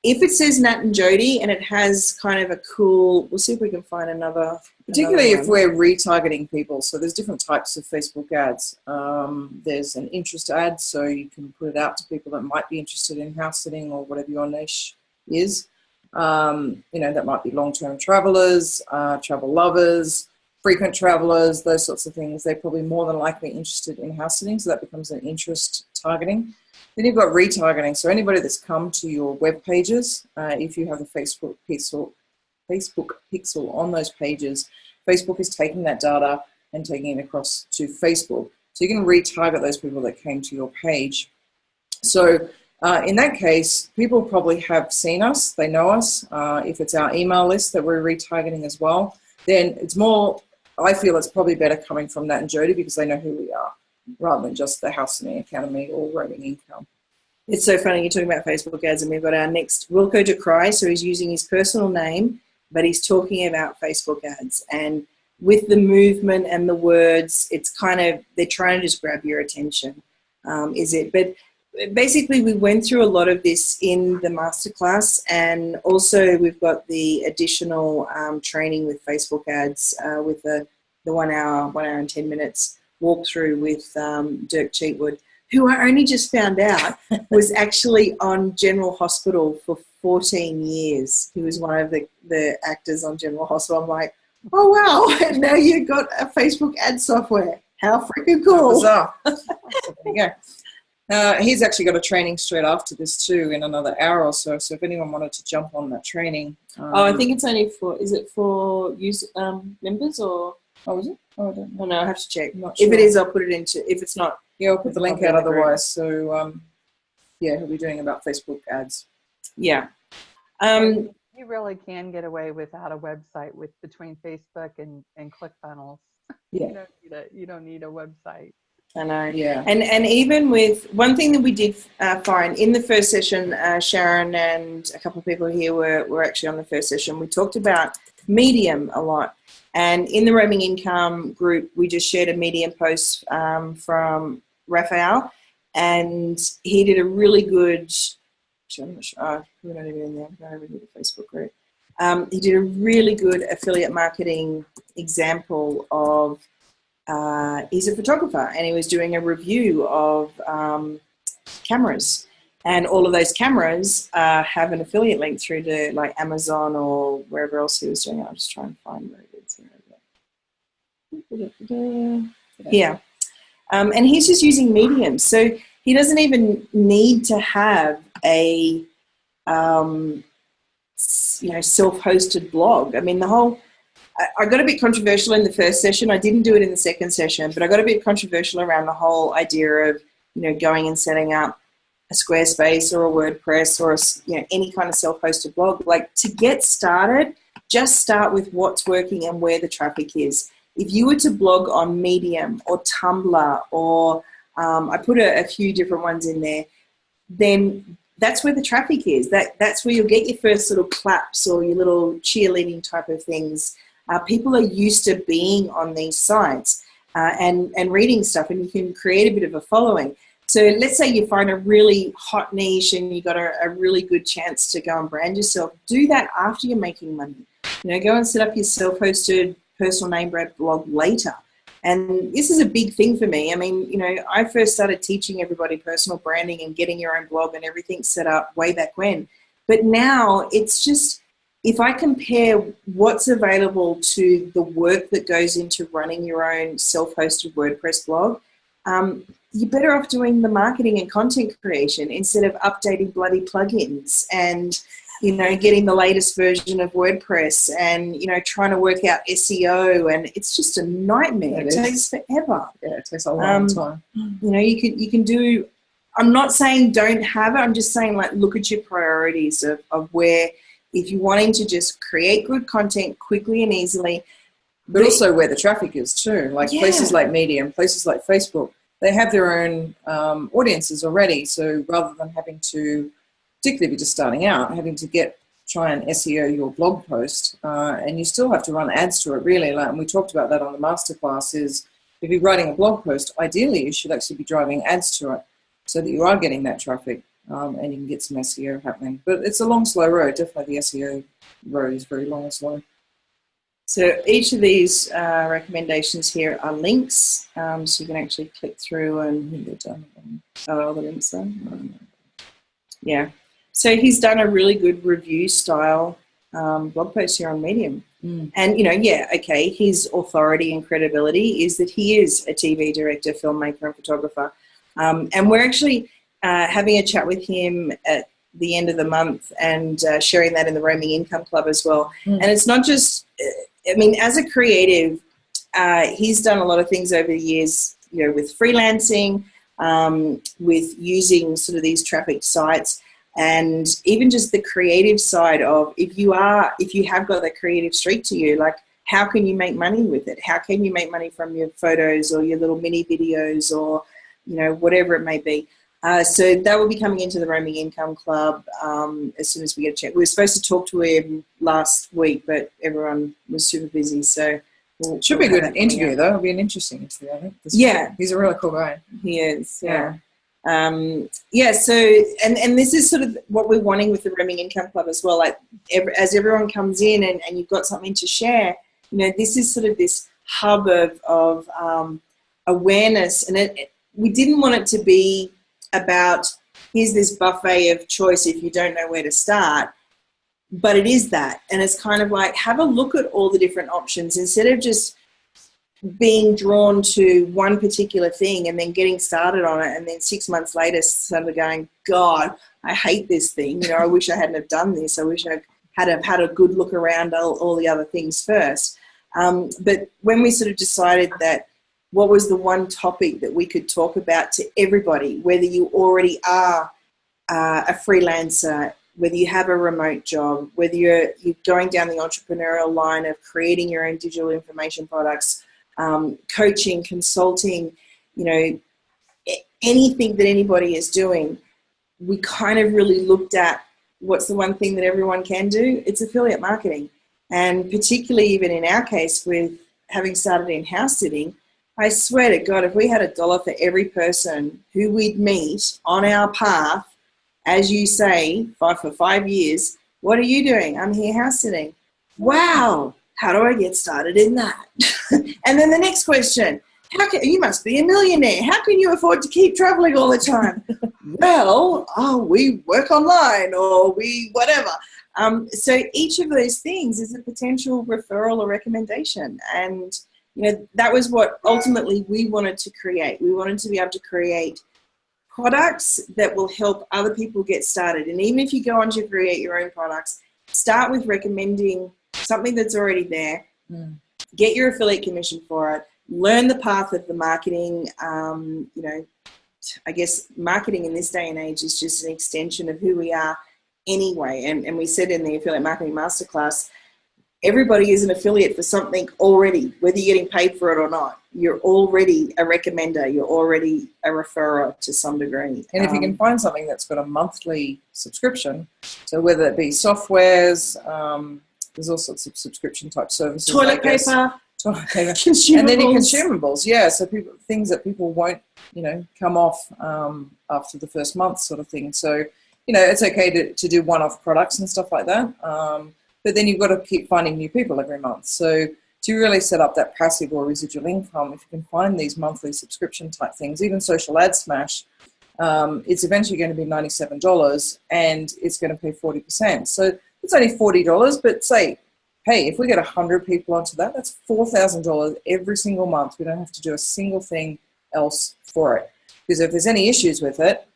if it says Nat and Jodie and it has kind of a cool, we'll see if we can find another. Particularly another if one. we're retargeting people. So there's different types of Facebook ads. There's an interest ad, so you can put it out to people that might be interested in house sitting or whatever your niche is. That might be long-term travelers, travel lovers, frequent travelers, those sorts of things. They're probably more than likely interested in house sitting, so that becomes an interest targeting. Then you've got retargeting. So anybody that's come to your web pages, if you have the Facebook pixel on those pages, Facebook is taking that data and taking it across to Facebook. So you can retarget those people that came to your page. So in that case, people probably have seen us, they know us. If it's our email list that we're retargeting as well, then it's more, I feel it's probably better coming from Nat and Jodie because they know who we are, rather than just the House Sitting Academy or Roaming Income. It's so funny you're talking about Facebook ads, and we've got our next Wilco de Cry. So he's using his personal name, but he's talking about Facebook ads. And with the movement and the words, it's kind of, they're trying to just grab your attention, But basically, we went through a lot of this in the masterclass, and also we've got the additional training with Facebook ads with the 1 hour and 10 minutes walkthrough with Dirk Cheatwood, who I only just found out was actually on General Hospital for 14 years. He was one of the actors on General Hospital. I'm like, oh, wow, and now you've got a Facebook ad software. How freaking cool. Bizarre. There you go. He's actually got a training straight after this too in another hour or so. So if anyone wanted to jump on that training. I think it's only for, is it for user, members or? Oh, is it? Oh, I don't know. Oh, no, I have to check. Sure. If it is, I'll put it into, if it's not. Yeah, I'll put the link out otherwise. So, he'll be doing about Facebook ads. Yeah. You really can get away without a website between Facebook and ClickFunnels. Yeah. You don't need a website. I know. Yeah. And even with one thing that we did find in the first session, Sharon and a couple of people here were actually on the first session. We talked about Medium a lot. And in the Roaming Income group, we just shared a Medium post from Raphael, and he did a really good, I'm not sure, we're not even in there, I don't even do the Facebook group. He did a really good affiliate marketing example of, he's a photographer, and he was doing a review of cameras. And all of those cameras have an affiliate link through to like Amazon or wherever else he was doing it. I'll just try and find where it is. Yeah. And he's just using Medium. So he doesn't even need to have a, self-hosted blog. I mean, I got a bit controversial in the first session. I didn't do it in the second session, but I got a bit controversial around the whole idea of, going and setting up a Squarespace or a WordPress or any kind of self-hosted blog. Like, to get started, just start with what's working and where the traffic is. If you were to blog on Medium or Tumblr or I put a few different ones in there, then that's where the traffic is. That's where you'll get your first little claps or your little cheerleading type of things. People are used to being on these sites and reading stuff, and you can create a bit of a following. So let's say you find a really hot niche and you got a really good chance to go and brand yourself. Do that after you're making money. Go and set up your self-hosted personal name brand blog later. And this is a big thing for me. I mean, I first started teaching everybody personal branding and getting your own blog and everything set up way back when. But now it's just, if I compare what's available to the work that goes into running your own self-hosted WordPress blog, you're better off doing the marketing and content creation instead of updating bloody plugins and, getting the latest version of WordPress and, trying to work out SEO. And it's just a nightmare. It takes forever. Yeah, it takes a long time. You can do, I'm not saying don't have it. I'm just saying, like, look at your priorities of where, if you're wanting to just create good content quickly and easily. But also where the traffic is too. Like places like Medium, places like Facebook, they have their own audiences already. So rather than having to, particularly if you're just starting out, having to try and SEO your blog post, and you still have to run ads to it really. And we talked about that on the masterclass, is if you're writing a blog post, ideally you should actually be driving ads to it so that you are getting that traffic. and you can get some SEO happening. But it's a long, slow road. Definitely the SEO road is very long and slow. So each of these recommendations here are links, so you can actually click through and all the links there. Yeah. So he's done a really good review style blog post here on Medium. And, his authority and credibility is that he is a TV director, filmmaker, and photographer. And we're actually having a chat with him at the end of the month and sharing that in the Roaming Income Club as well. And it's not just, as a creative, he's done a lot of things over the years, with freelancing, with using sort of these trafficked sites, and even just the creative side of if you have got that creative streak to you, like how can you make money with it? How can you make money from your photos or your little mini videos or, whatever it may be. So that will be coming into the Roaming Income Club as soon as we get a check. We were supposed to talk to him last week, but everyone was super busy. So should be a good interview, though. It'll be an interesting interview, I think. He's a really cool guy. He is, yeah. So and this is sort of what we're wanting with the Roaming Income Club as well. Like as everyone comes in and you've got something to share, this is sort of this hub of awareness, and we didn't want it to be about here's this buffet of choice if you don't know where to start, but it is that, and it's kind of like have a look at all the different options instead of just being drawn to one particular thing and then getting started on it and then 6 months later suddenly going, God, I hate this thing. I wish I hadn't have done this. I wish I had a good look around all the other things first. But when we sort of decided that what was the one topic that we could talk about to everybody, whether you already are a freelancer, whether you have a remote job, whether you're going down the entrepreneurial line of creating your own digital information products, coaching, consulting, anything that anybody is doing, we kind of really looked at what's the one thing that everyone can do. It's affiliate marketing. And particularly even in our case with having started in house sitting, I swear to God, if we had $1 for every person who we'd meet on our path, as you say, for 5 years, what are you doing? I'm here house sitting. Wow. How do I get started in that? And then the next question, you must be a millionaire. How can you afford to keep traveling all the time? Well, we work online or we whatever. So each of those things is a potential referral or recommendation. And, that was what ultimately we wanted to create. We wanted to be able to create products that will help other people get started. And even if you go on to create your own products, start with recommending something that's already there. Get your affiliate commission for it. Learn the path of the marketing. I guess marketing in this day and age is just an extension of who we are anyway. And we said in the Affiliate Marketing Masterclass, everybody is an affiliate for something already, whether you're getting paid for it or not. You're already a recommender. You're already a referrer to some degree. And if you can find something that's got a monthly subscription, so whether it be softwares, there's all sorts of subscription type services. Toilet paper. Consumables. And then your consumables, yeah. So things that people won't, come off after the first month sort of thing. So, it's okay to do one-off products and stuff like that. But then you've got to keep finding new people every month. So to really set up that passive or residual income, if you can find these monthly subscription type things, even Social Ad Smash, it's eventually going to be $97 and it's going to pay 40%. So it's only $40, but say, hey, if we get 100 people onto that, that's $4,000 every single month. We don't have to do a single thing else for it. Because if there's any issues with it,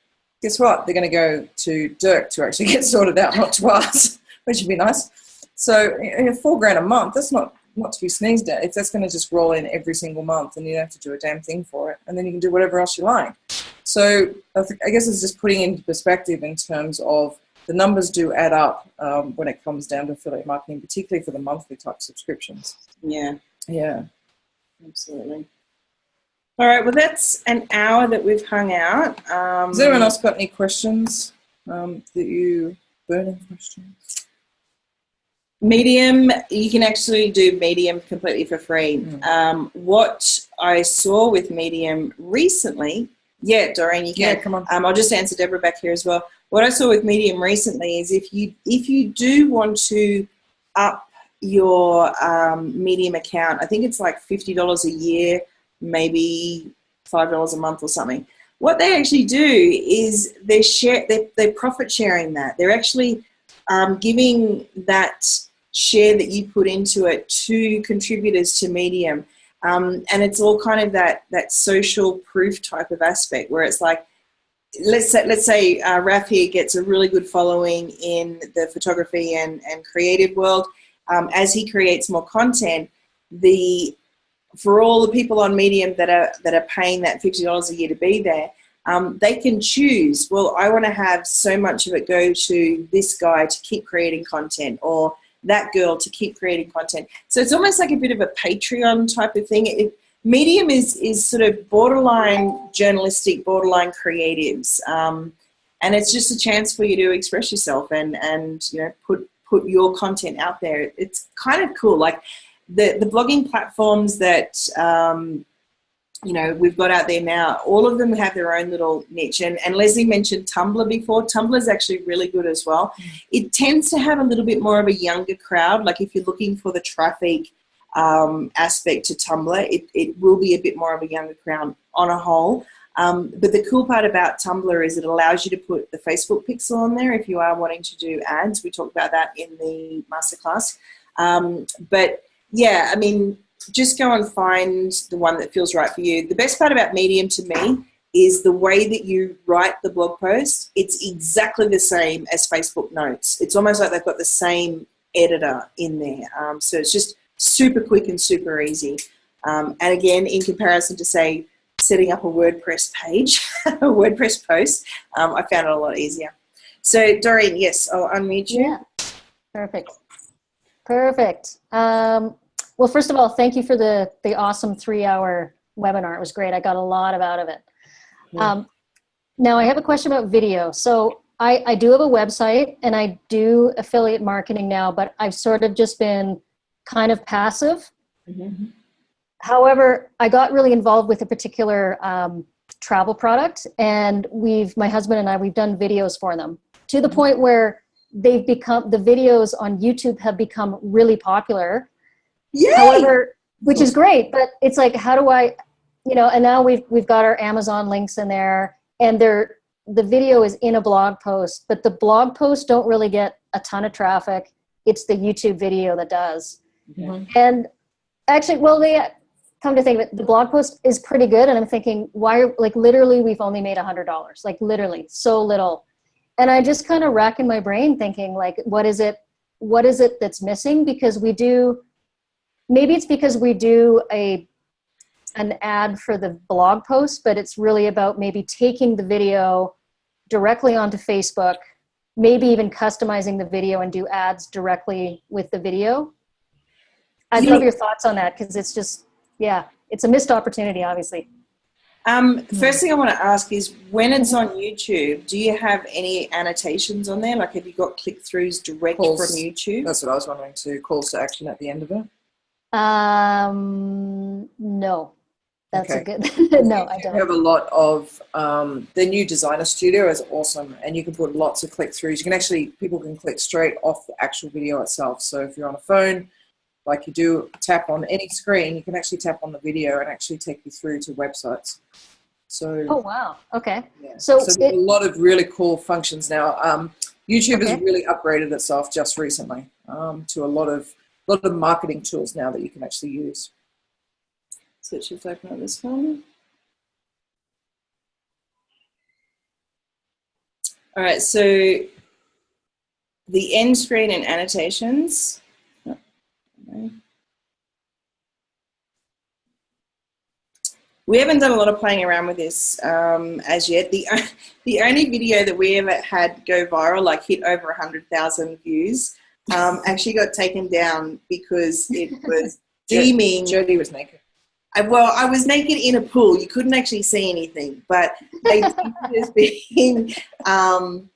guess what? They're going to go to Dirk to actually get sorted out, not to us, which would be nice. So $4,000 a month, that's not to be sneezed at. That's going to just roll in every single month and you don't have to do a damn thing for it. And then you can do whatever else you like. So I guess it's just putting into perspective in terms of the numbers do add up when it comes down to affiliate marketing, particularly for the monthly type subscriptions. Yeah. Yeah. Absolutely. All right. Well, that's an hour that we've hung out. Has anyone else got any questions burning questions? Medium, you can actually do Medium completely for free. What I saw with Medium recently Yeah, Doreen, you can. Yeah, come on. I'll just answer Deborah back here as well. What I saw with Medium recently is if you do want to up your Medium account, I think it's like $50 a year, maybe $5 a month or something. What they actually do is they're profit sharing that. They're actually giving that share that you put into it to contributors to Medium. And it's all kind of that social proof type of aspect where it's like, let's say Raf here gets a really good following in the photography and creative world. As he creates more content, for all the people on Medium that are paying that $50 a year to be there, they can choose, well, I want to have so much of it go to this guy to keep creating content, or that girl to keep creating content. So it's almost like a bit of a Patreon type of thing. Medium is sort of borderline journalistic, borderline creatives, and it's just a chance for you to express yourself and you know put your content out there. It's kind of cool. Like the blogging platforms that you know we've got out there now, all of them have their own little niche. And Leslie mentioned Tumblr before. Tumblr is actually really good as well. It tends to have a little bit more of a younger crowd. Like if you're looking for the traffic aspect to Tumblr, it will be a bit more of a younger crowd on a whole. But the cool part about Tumblr is it allows you to put the Facebook pixel on there if you are wanting to do ads. We talked about that in the masterclass. But yeah, I mean, just go and find the one that feels right for you. The best part about Medium to me is the way that you write the blog post. It's exactly the same as Facebook Notes. It's almost like they've got the same editor in there. So it's just super quick and super easy. And again, in comparison to, say, setting up a WordPress page, a WordPress post, I found it a lot easier. So, Doreen, yes, I'll unmute you. Yeah, perfect. Well, first of all, thank you for the awesome 3-hour webinar. It was great. I got a lot out of it. Yeah. Now, I have a question about video. So I do have a website, and I do affiliate marketing now, but I've sort of just been kind of passive. Mm-hmm. However, I got really involved with a particular travel product, and my husband and I, we've done videos for them to the point where the videos on YouTube have become really popular. Yay! However, which is great, but it's like, how do I, and now we've got our Amazon links in there, and the video is in a blog post, but the blog posts don't really get a ton of traffic. It's the YouTube video that does. Mm-hmm. And actually, well, come to think of it, the blog post is pretty good, and I'm thinking, literally we've only made $100, like literally so little. And I just kind of rack in my brain thinking, like, what is it that's missing? Because maybe it's because we do an ad for the blog post, but it's really about maybe taking the video directly onto Facebook, maybe even customizing the video and do ads directly with the video. I'd love your thoughts on that, because it's just, it's a missed opportunity, obviously. First thing I want to ask is, when it's on YouTube, do you have any annotations on there? Like, have you got click-throughs direct from YouTube? That's what I was wondering too. Calls to action at the end of it? No. That's okay. A good, no, I don't. We have a lot of, the new designer studio is awesome, and you can put lots of click-throughs. People can click straight off the actual video itself. So if you're on a phone, like you do, tap on any screen, you can actually tap on the video and actually take you through to websites. So. Oh, wow. Okay. Yeah. So there's a lot of really cool functions now. YouTube has really upgraded itself just recently to a lot of marketing tools now that you can actually use. So let's just open up this one. All right, so the end screen and annotations. We haven't done a lot of playing around with this as yet. The only video that we ever had go viral, like hit over 100,000 views, actually got taken down because it was deeming. Jodie was naked. Well, I was naked in a pool. You couldn't actually see anything, but they deemed it as being adults.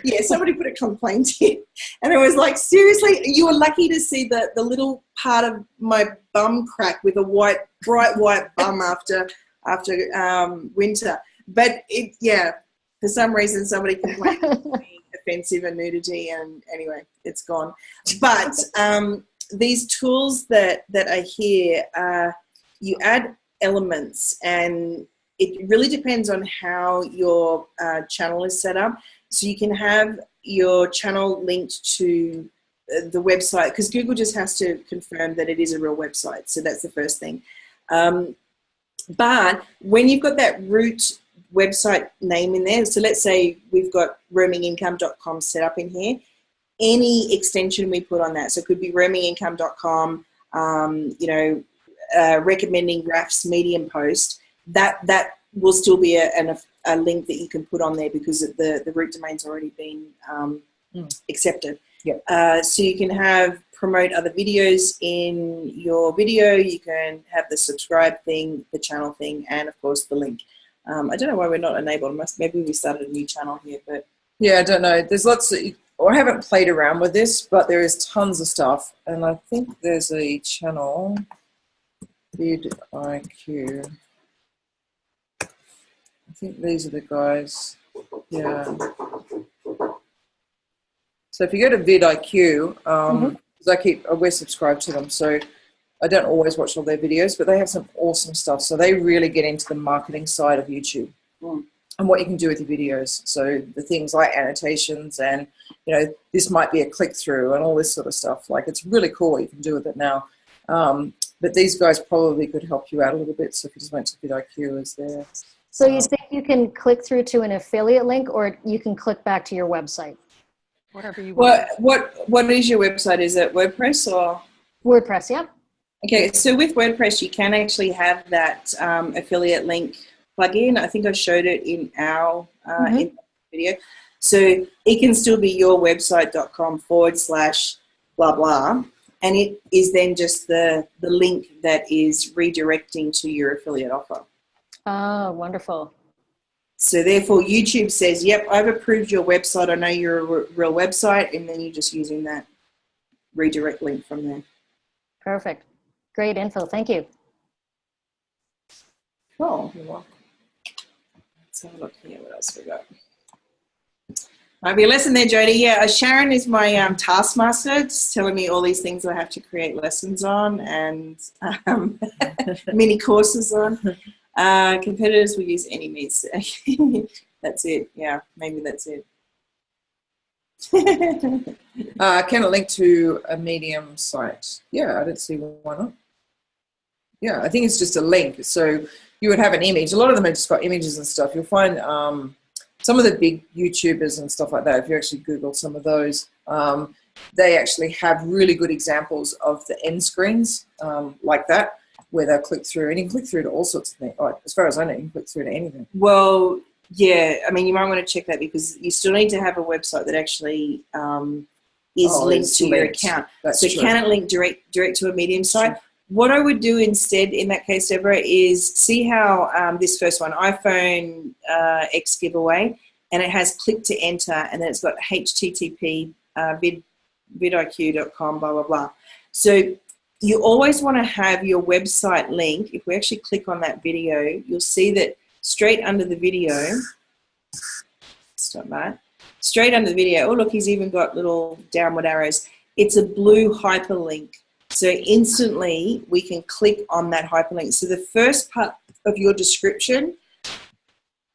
Yeah, somebody put a complaint in, and it was like, seriously, you were lucky to see the little part of my bum crack with a bright white bum after after winter. But for some reason somebody complained it was being offensive and nudity, and anyway, it's gone. But these tools that are here, you add elements, and it really depends on how your channel is set up. So you can have your channel linked to the website, because Google just has to confirm that it is a real website. So that's the first thing. But when you've got that root website name in there, so let's say we've got roamingincome.com set up in here, any extension we put on that, so it could be roamingincome.com, recommending Raf's Medium post, that will still be a link that you can put on there, because the root domain's already been accepted. Yep. So you can promote other videos in your video, you can have the subscribe thing, the channel thing, and of course the link. I don't know why we're not enabled. Maybe we started a new channel here, but yeah, I don't know. There's lots of, I haven't played around with this, but there is tons of stuff. And I think there's a channel, vidIQ. I think these are the guys. Yeah. So if you go to vidIQ, we're subscribed to them, so I don't always watch all their videos, but they have some awesome stuff. So they really get into the marketing side of YouTube and what you can do with your videos. So the things like annotations and, this might be a click through and all this sort of stuff. Like, it's really cool what you can do with it now. But these guys probably could help you out a little bit. So if you just went to vidIQ, is there. So you think you can click through to an affiliate link, or you can click back to your website? Whatever you want. What is your website? Is it WordPress or? WordPress, yep. Okay, so with WordPress, you can actually have that affiliate link plugin. I think I showed it in our in video. So it can still be yourwebsite.com/blah blah, and it is then just the link that is redirecting to your affiliate offer. Oh, wonderful. So therefore, YouTube says, yep, I've approved your website. I know you're a real website, and then you're just using that redirect link from there. Perfect. Great info. Thank you. Oh, you're welcome. Let's have a look here. What else we got? Might be a lesson there, Jodie. Yeah, Sharon is my taskmaster, just telling me all these things I have to create lessons on and mini courses on. Competitors will use any means. That's it. Yeah, maybe that's it. Can it link to a Medium site? Yeah, I don't see why not. Yeah, I think it's just a link. So you would have an image. A lot of them have just got images and stuff. You'll find some of the big YouTubers and stuff like that, if you actually Google some of those, they actually have really good examples of the end screens like that, where they'll click through. And you can click through to all sorts of things. Like, as far as I know, you can click through to anything. Well, yeah, I mean, you might want to check that, because you still need to have a website that actually is linked to your account. That's so true. can it link direct to a Medium site? Sure. What I would do instead in that case, Deborah, is see how this first one, iPhone X giveaway, and it has click to enter, and then it's got HTTP vidIQ.com, blah, blah, blah. So you always want to have your website link. If we actually click on that video, you'll see that straight under the video, stop that, straight under the video, oh look, he's even got little downward arrows. It's a blue hyperlink. So instantly we can click on that hyperlink. So the first part of your description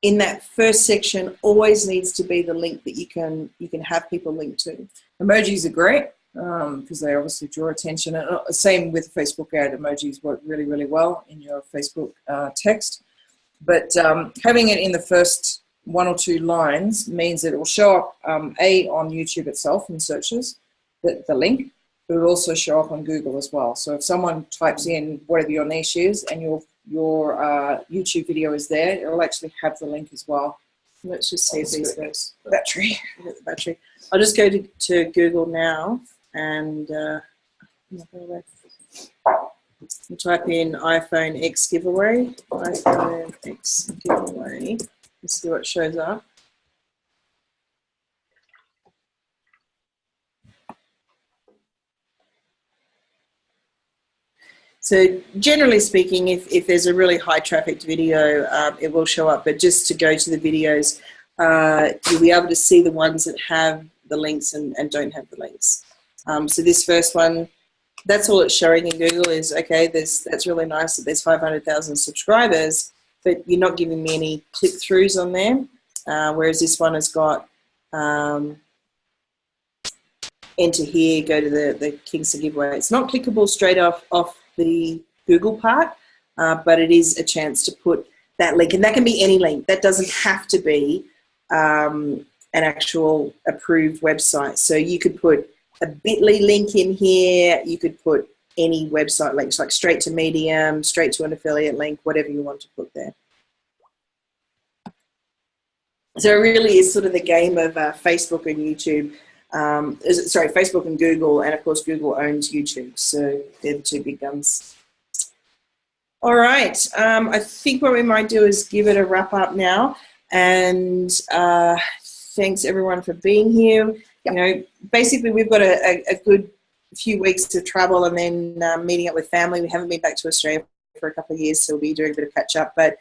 in that first section always needs to be the link that you can have people link to. Emojis are great because they obviously draw attention. And same with Facebook ad. Emojis work really, really well in your Facebook text. But having it in the first one or two lines means that it will show up, on YouTube itself in searches, the link. But it will also show up on Google as well. So if someone types in whatever your niche is and your YouTube video is there, it will actually have the link as well. Let's just see if these guys battery. Battery. I'll just go to Google now and type in iPhone X giveaway. iPhone X giveaway. Let's see what shows up. So generally speaking, if there's a really high trafficked video, it will show up. But just to go to the videos, you'll be able to see the ones that have the links and don't have the links. So this first one, that's all it's showing in Google is, okay, that's really nice that there's 500,000 subscribers, but you're not giving me any click-throughs on there. Whereas this one has got enter here, go to the Kingston giveaway. It's not clickable straight off the Google part, but it is a chance to put that link, and that can be any link. That doesn't have to be an actual approved website. So you could put a bit.ly link in here. You could put any website links, like straight to Medium, straight to an affiliate link, whatever you want to put there. So it really is sort of the game of Facebook and YouTube. Facebook and Google, and of course Google owns YouTube, so they're the two big guns. All right, I think what we might do is give it a wrap up now, and thanks everyone for being here. You know, basically we've got a good few weeks of travel and then meeting up with family. We haven't been back to Australia for a couple of years, so we'll be doing a bit of catch up, but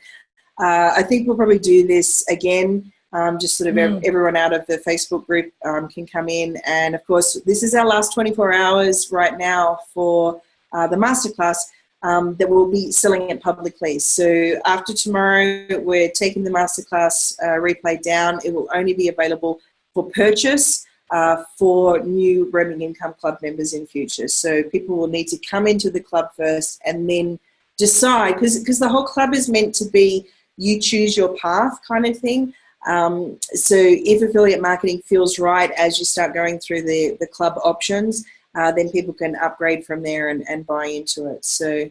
I think we'll probably do this again. Just sort of everyone out of the Facebook group can come in. And, of course, this is our last 24 hours right now for the Masterclass that we'll be selling it publicly. So after tomorrow, we're taking the Masterclass replay down. It will only be available for purchase for new Roaming Income Club members in future. So people will need to come into the club first and then decide, because the whole club is meant to be you choose your path kind of thing. So if affiliate marketing feels right as you start going through the club options, then people can upgrade from there and buy into it. So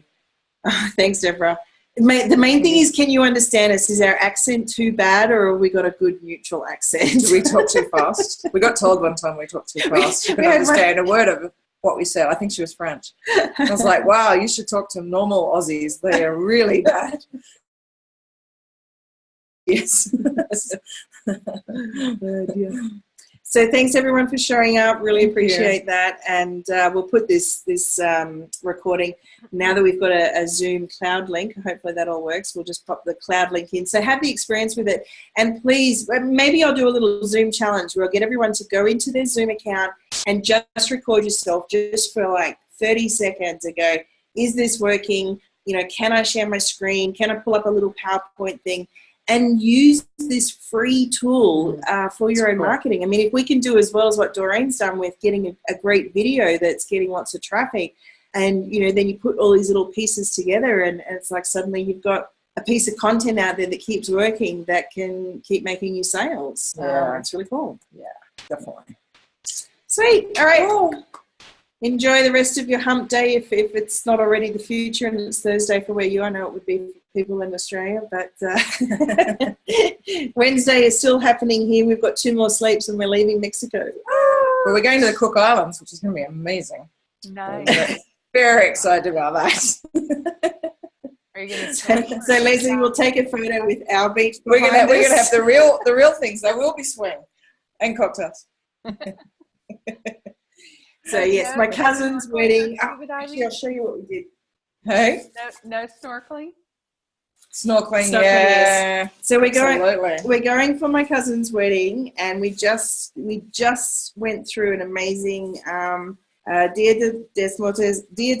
thanks, Deborah. The main thing is, can you understand us? Is our accent too bad, or have we got a good neutral accent? Do we talk too fast? We got told one time we talked too fast. You couldn't understand a word of what we said. I think she was French. I was like, wow, you should talk to normal Aussies. They are really bad. Yes. So thanks everyone for showing up. Really appreciate that. And we'll put this recording, now that we've got a Zoom cloud link, hopefully that all works, we'll just pop the cloud link in. So have the experience with it. And please, maybe I'll do a little Zoom challenge where I'll get everyone to go into their Zoom account and just record yourself just for like 30 seconds and go, is this working? You know, can I share my screen? Can I pull up a little PowerPoint thing? And use this free tool for your own marketing. I mean, if we can do as well as what Doreen's done with getting a great video that's getting lots of traffic, and, you know, then you put all these little pieces together and it's like suddenly you've got a piece of content out there that keeps working, that can keep making you sales. Yeah. It's really cool. Yeah, definitely. Sweet. All right. Cool. Enjoy the rest of your hump day if it's not already the future and it's Thursday for where you are. I know it would be for people in Australia, but Wednesday is still happening here. We've got 2 more sleeps and we're leaving Mexico. Well, we're going to the Cook Islands, which is going to be amazing. Nice. Very excited about that. Are you gonna so Leslie will take a photo with our beach. We're gonna have the real things. There will be swing and cocktails. So yes, my cousin's wedding. Actually, I'll show you what we did. Hey, no snorkeling. Snorkeling, yeah. Yes. So we're Absolutely. going for my cousin's wedding, and we just went through an amazing Dia de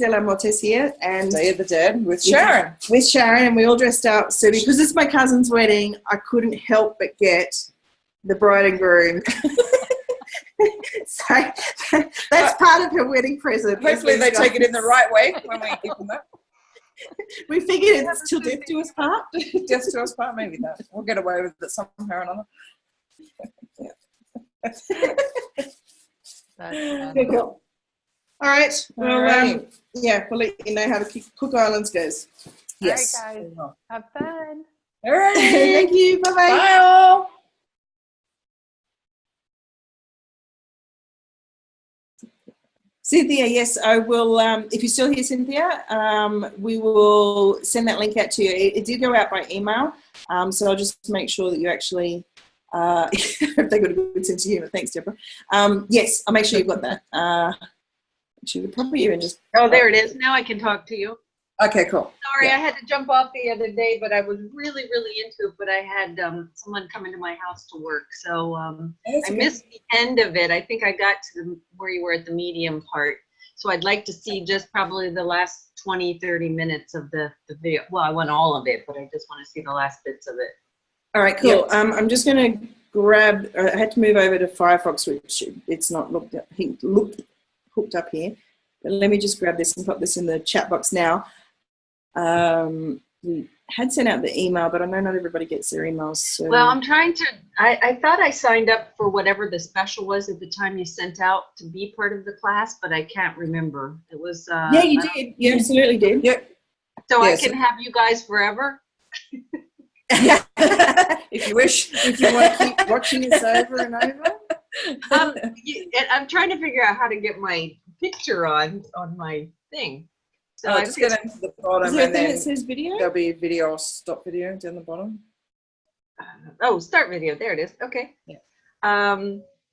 la Mortesia and Day of the Dead with Sharon. With Sharon, and we all dressed up. So because it's my cousin's wedding, I couldn't help but get the bride and groom. So that's part of her wedding present. Hopefully they take it in the right way when we give them that. We figured it's till death do us part. Death to us part, maybe that. We'll get away with it somehow or another. Good girl. All right. Well, yeah, we'll let you know how the Cook Islands goes. Yes. All right, guys. Have fun. All right. Thank you. Bye-bye. Bye all. Cynthia, yes, I will. If you're still here, Cynthia, we will send that link out to you. It did go out by email, so I'll just make sure that you actually, if they got a good sense of humour. Thanks, Deborah. Yes, I'll make sure you've got that. Actually, probably even just. Oh, there it is. Now I can talk to you. Okay, cool. Sorry, Yeah. I had to jump off the other day, but I was really, really into it. But I had someone come into my house to work, so That's I okay. missed the end of it. I think I got to where you were at the medium part. So I'd like to see just probably the last 20, 30 minutes of the video. Well, I want all of it, but I just want to see the last bits of it. All right, cool. I'm just going to grab, I had to move over to Firefox, which it's not hooked up here. But let me just grab this and pop this in the chat box now. We had sent out the email, but I know not everybody gets their emails. So. Well, I'm trying to, I thought I signed up for whatever the special was at the time you sent out to be part of the class, but I can't remember. It was. Yeah, you did. You absolutely did. Yep. So Yes. I can have you guys forever? If you wish. If you want to keep watching us over and over. I'm trying to figure out how to get my picture on my thing. So I just get into the bottom Is there a and thing then that says video? there'll be video or stop video down the bottom. oh, start video. There it is. Okay. Yeah.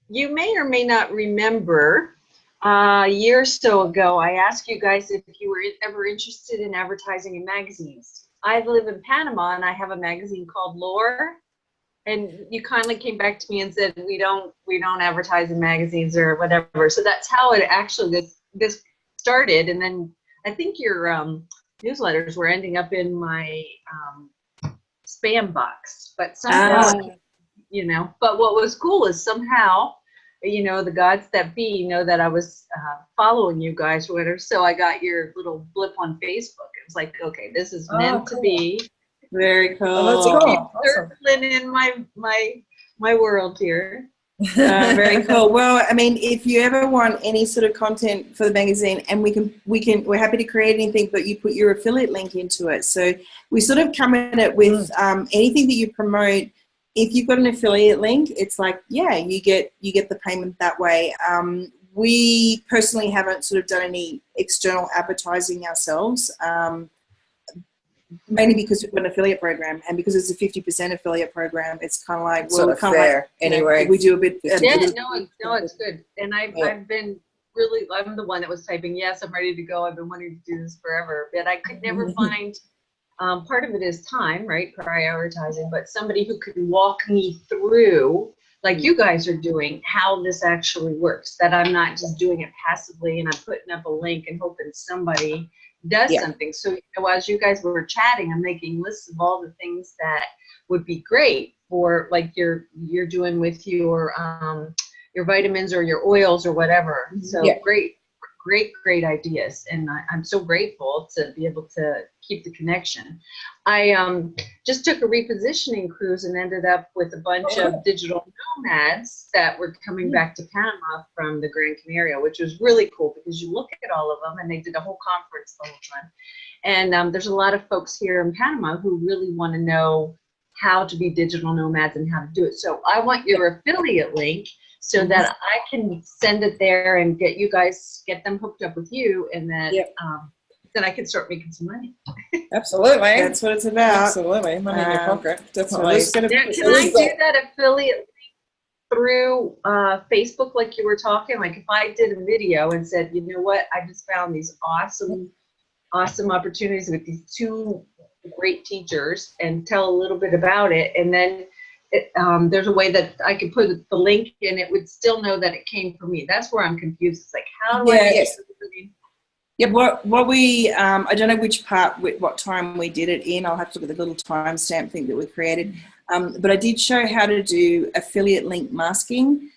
You may or may not remember a year or so ago, I asked you guys if you were ever interested in advertising in magazines. I live in Panama and I have a magazine called Lore. And you kindly came back to me and said, we don't advertise in magazines or whatever. So that's how it actually, this started. And then I think your newsletters were ending up in my spam box, but somehow, you know, but what was cool is somehow, you know, the gods that be know that I was following you guys or whatever. So I got your little blip on Facebook. It was like, okay, this is meant to be. Very cool. Oh, that's cool. Awesome. Circling in my world here. Very cool. Well, I mean, if you ever want any sort of content for the magazine, and we're happy to create anything, but you put your affiliate link into it. So we sort of come at it with anything that you promote. If you've got an affiliate link, it's like, yeah, you get the payment that way. We personally haven't sort of done any external advertising ourselves. Mainly because we've got an affiliate program, and because it's a 50% affiliate program, it's kind of like, well, Sort of fair anyway. We do a bit. Yeah, no, it's good. And I've been really, I'm the one that was typing, yes, I'm ready to go. I've been wanting to do this forever, but I could never find, part of it is time, right? Prioritizing, but somebody who could walk me through, like you guys are doing, how this actually works, that I'm not just doing it passively and I'm putting up a link and hoping somebody does something. So, you know, as you guys were chatting, I'm making lists of all the things that would be great for, like you're doing with your vitamins or your oils or whatever. So great ideas, and I'm so grateful to be able to keep the connection. I just took a repositioning cruise and ended up with a bunch of digital nomads that were coming back to Panama from the Gran Canaria, which was really cool because you look at all of them, and they did a whole conference the whole time. And there's a lot of folks here in Panama who really want to know how to be digital nomads and how to do it. So I want your affiliate link so that I can send it there and get them hooked up with you, and then I can start making some money. Absolutely. That's what it's about. Absolutely. Money in your pocket. Definitely. Now, can I do that affiliate link through Facebook like you were talking? Like if I did a video and said, you know what, I just found these awesome opportunities with these two great teachers, and tell a little bit about it, and then there's a way that I could put the link and it would still know that it came from me. That's where I'm confused. It's like, how do I get somebody? Yeah, what we, I don't know which part, what time we did it in. I'll have to look at the little timestamp thing that we created. But I did show how to do affiliate link masking,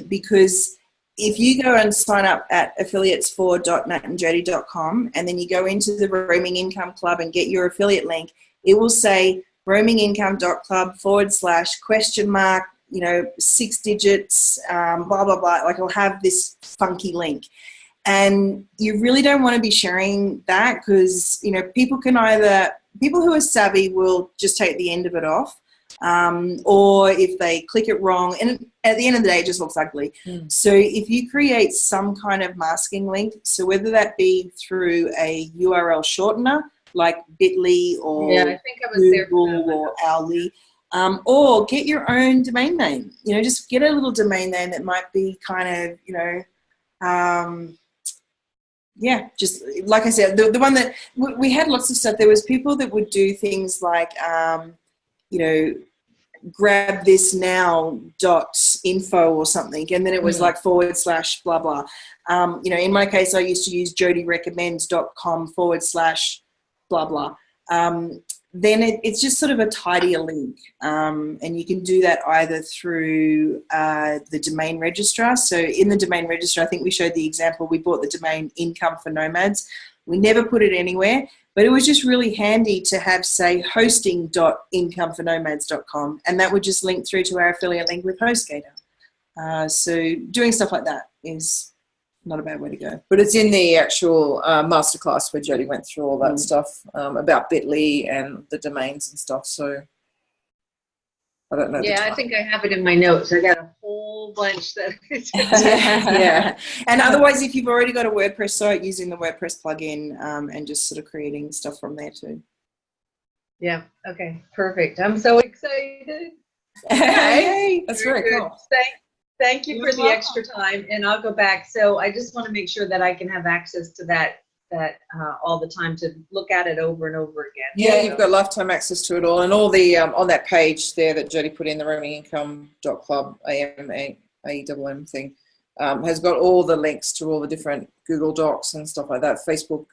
because if you go and sign up at affiliates4.mattandjodie.com, and then you go into the Roaming Income Club and get your affiliate link, it will say roamingincome.club/, you know, 6 digits, blah, blah, blah. Like it'll have this funky link. And you really don't want to be sharing that, because, you know, people who are savvy will just take the end of it off. Or if they click it wrong, and at the end of the day, it just looks ugly. So if you create some kind of masking link, so whether that be through a URL shortener, like Bitly or I think I was Google there or Owly, or get your own domain name. You know, just get a little domain name that might be kind of, you know, yeah, just like I said, the one that we had lots of stuff. There was people that would do things like, you know, grab this now .info or something, and then it was like / blah blah. You know, in my case, I used to use jodierecommends.com / blah blah. Then it's just sort of a tidier link, and you can do that either through the domain registrar. So in the domain registrar, I think we showed the example. We bought the domain Income for Nomads. We never put it anywhere, but it was just really handy to have, say, hosting.incomefornomads.com, and that would just link through to our affiliate link with HostGator. So doing stuff like that is not a bad way to go. But it's in the actual masterclass where Jodie went through all that stuff about Bitly and the domains and stuff. So I don't know. Yeah, I think I have it in my notes. I got a whole bunch that. Yeah. And otherwise, if you've already got a WordPress site, using the WordPress plugin and just sort of creating stuff from there too. Yeah. Okay. Perfect. I'm so excited. Hey, that's very good. cool. Thank you for the extra time, and I'll go back. So I just want to make sure that I can have access to that all the time to look at it over and over again. Yeah, you've got lifetime access to it all, and all the on that page there that Jodie put in, the roamingincome.club AMM thing, has got all the links to all the different Google Docs and stuff like that, Facebook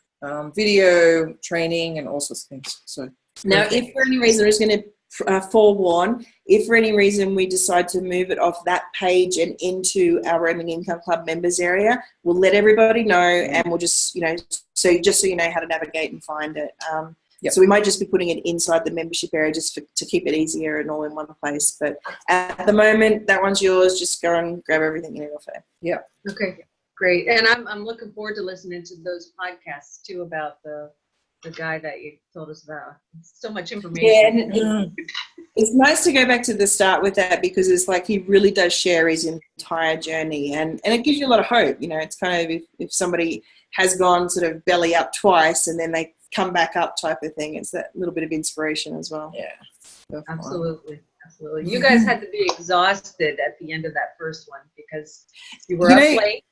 video training and all sorts of things. So now, if for any reason, I'm just going to forewarn, if for any reason we decide to move it off that page and into our Roaming Income Club members area, we'll let everybody know, and we'll just, you know, so you know how to navigate and find it. So we might just be putting it inside the membership area just to keep it easier and all in one place. But at the moment, that one's yours. Just go and grab everything you need off there. Yeah. Okay, great. And I'm looking forward to listening to those podcasts too about the guy that you told us about. So much information. Yeah, and it's nice to go back to the start with that, because it's like he really does share his entire journey, and it gives you a lot of hope. You know, it's kind of if somebody has gone sort of belly up twice and then they come back up type of thing, it's that little bit of inspiration as well. Yeah. Absolutely. You guys had to be exhausted at the end of that first one because you were up late.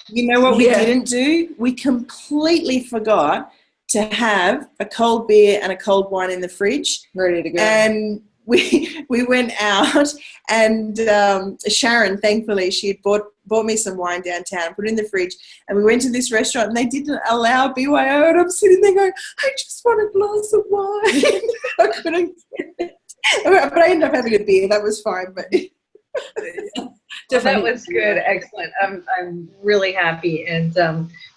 You know what we didn't do? We completely forgot to have a cold beer and a cold wine in the fridge, ready to go. And we went out, and Sharon, thankfully, she had bought me some wine downtown, put it in the fridge, and we went to this restaurant, and they didn't allow BYO, and I'm sitting there going, I just want a glass of wine. I couldn't get it. But I ended up having a beer. That was fine. But that was good. Excellent. I'm really happy, and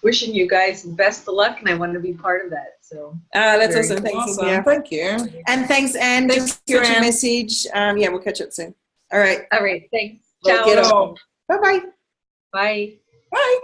wishing you guys the best of luck, and I want to be part of that. So that's awesome. Thanks. Awesome. Thank you. And thanks, Anne. Just got your message. Yeah, we'll catch up soon. All right. All right. Thanks. Ciao. Ciao. Bye-bye. Bye. Bye.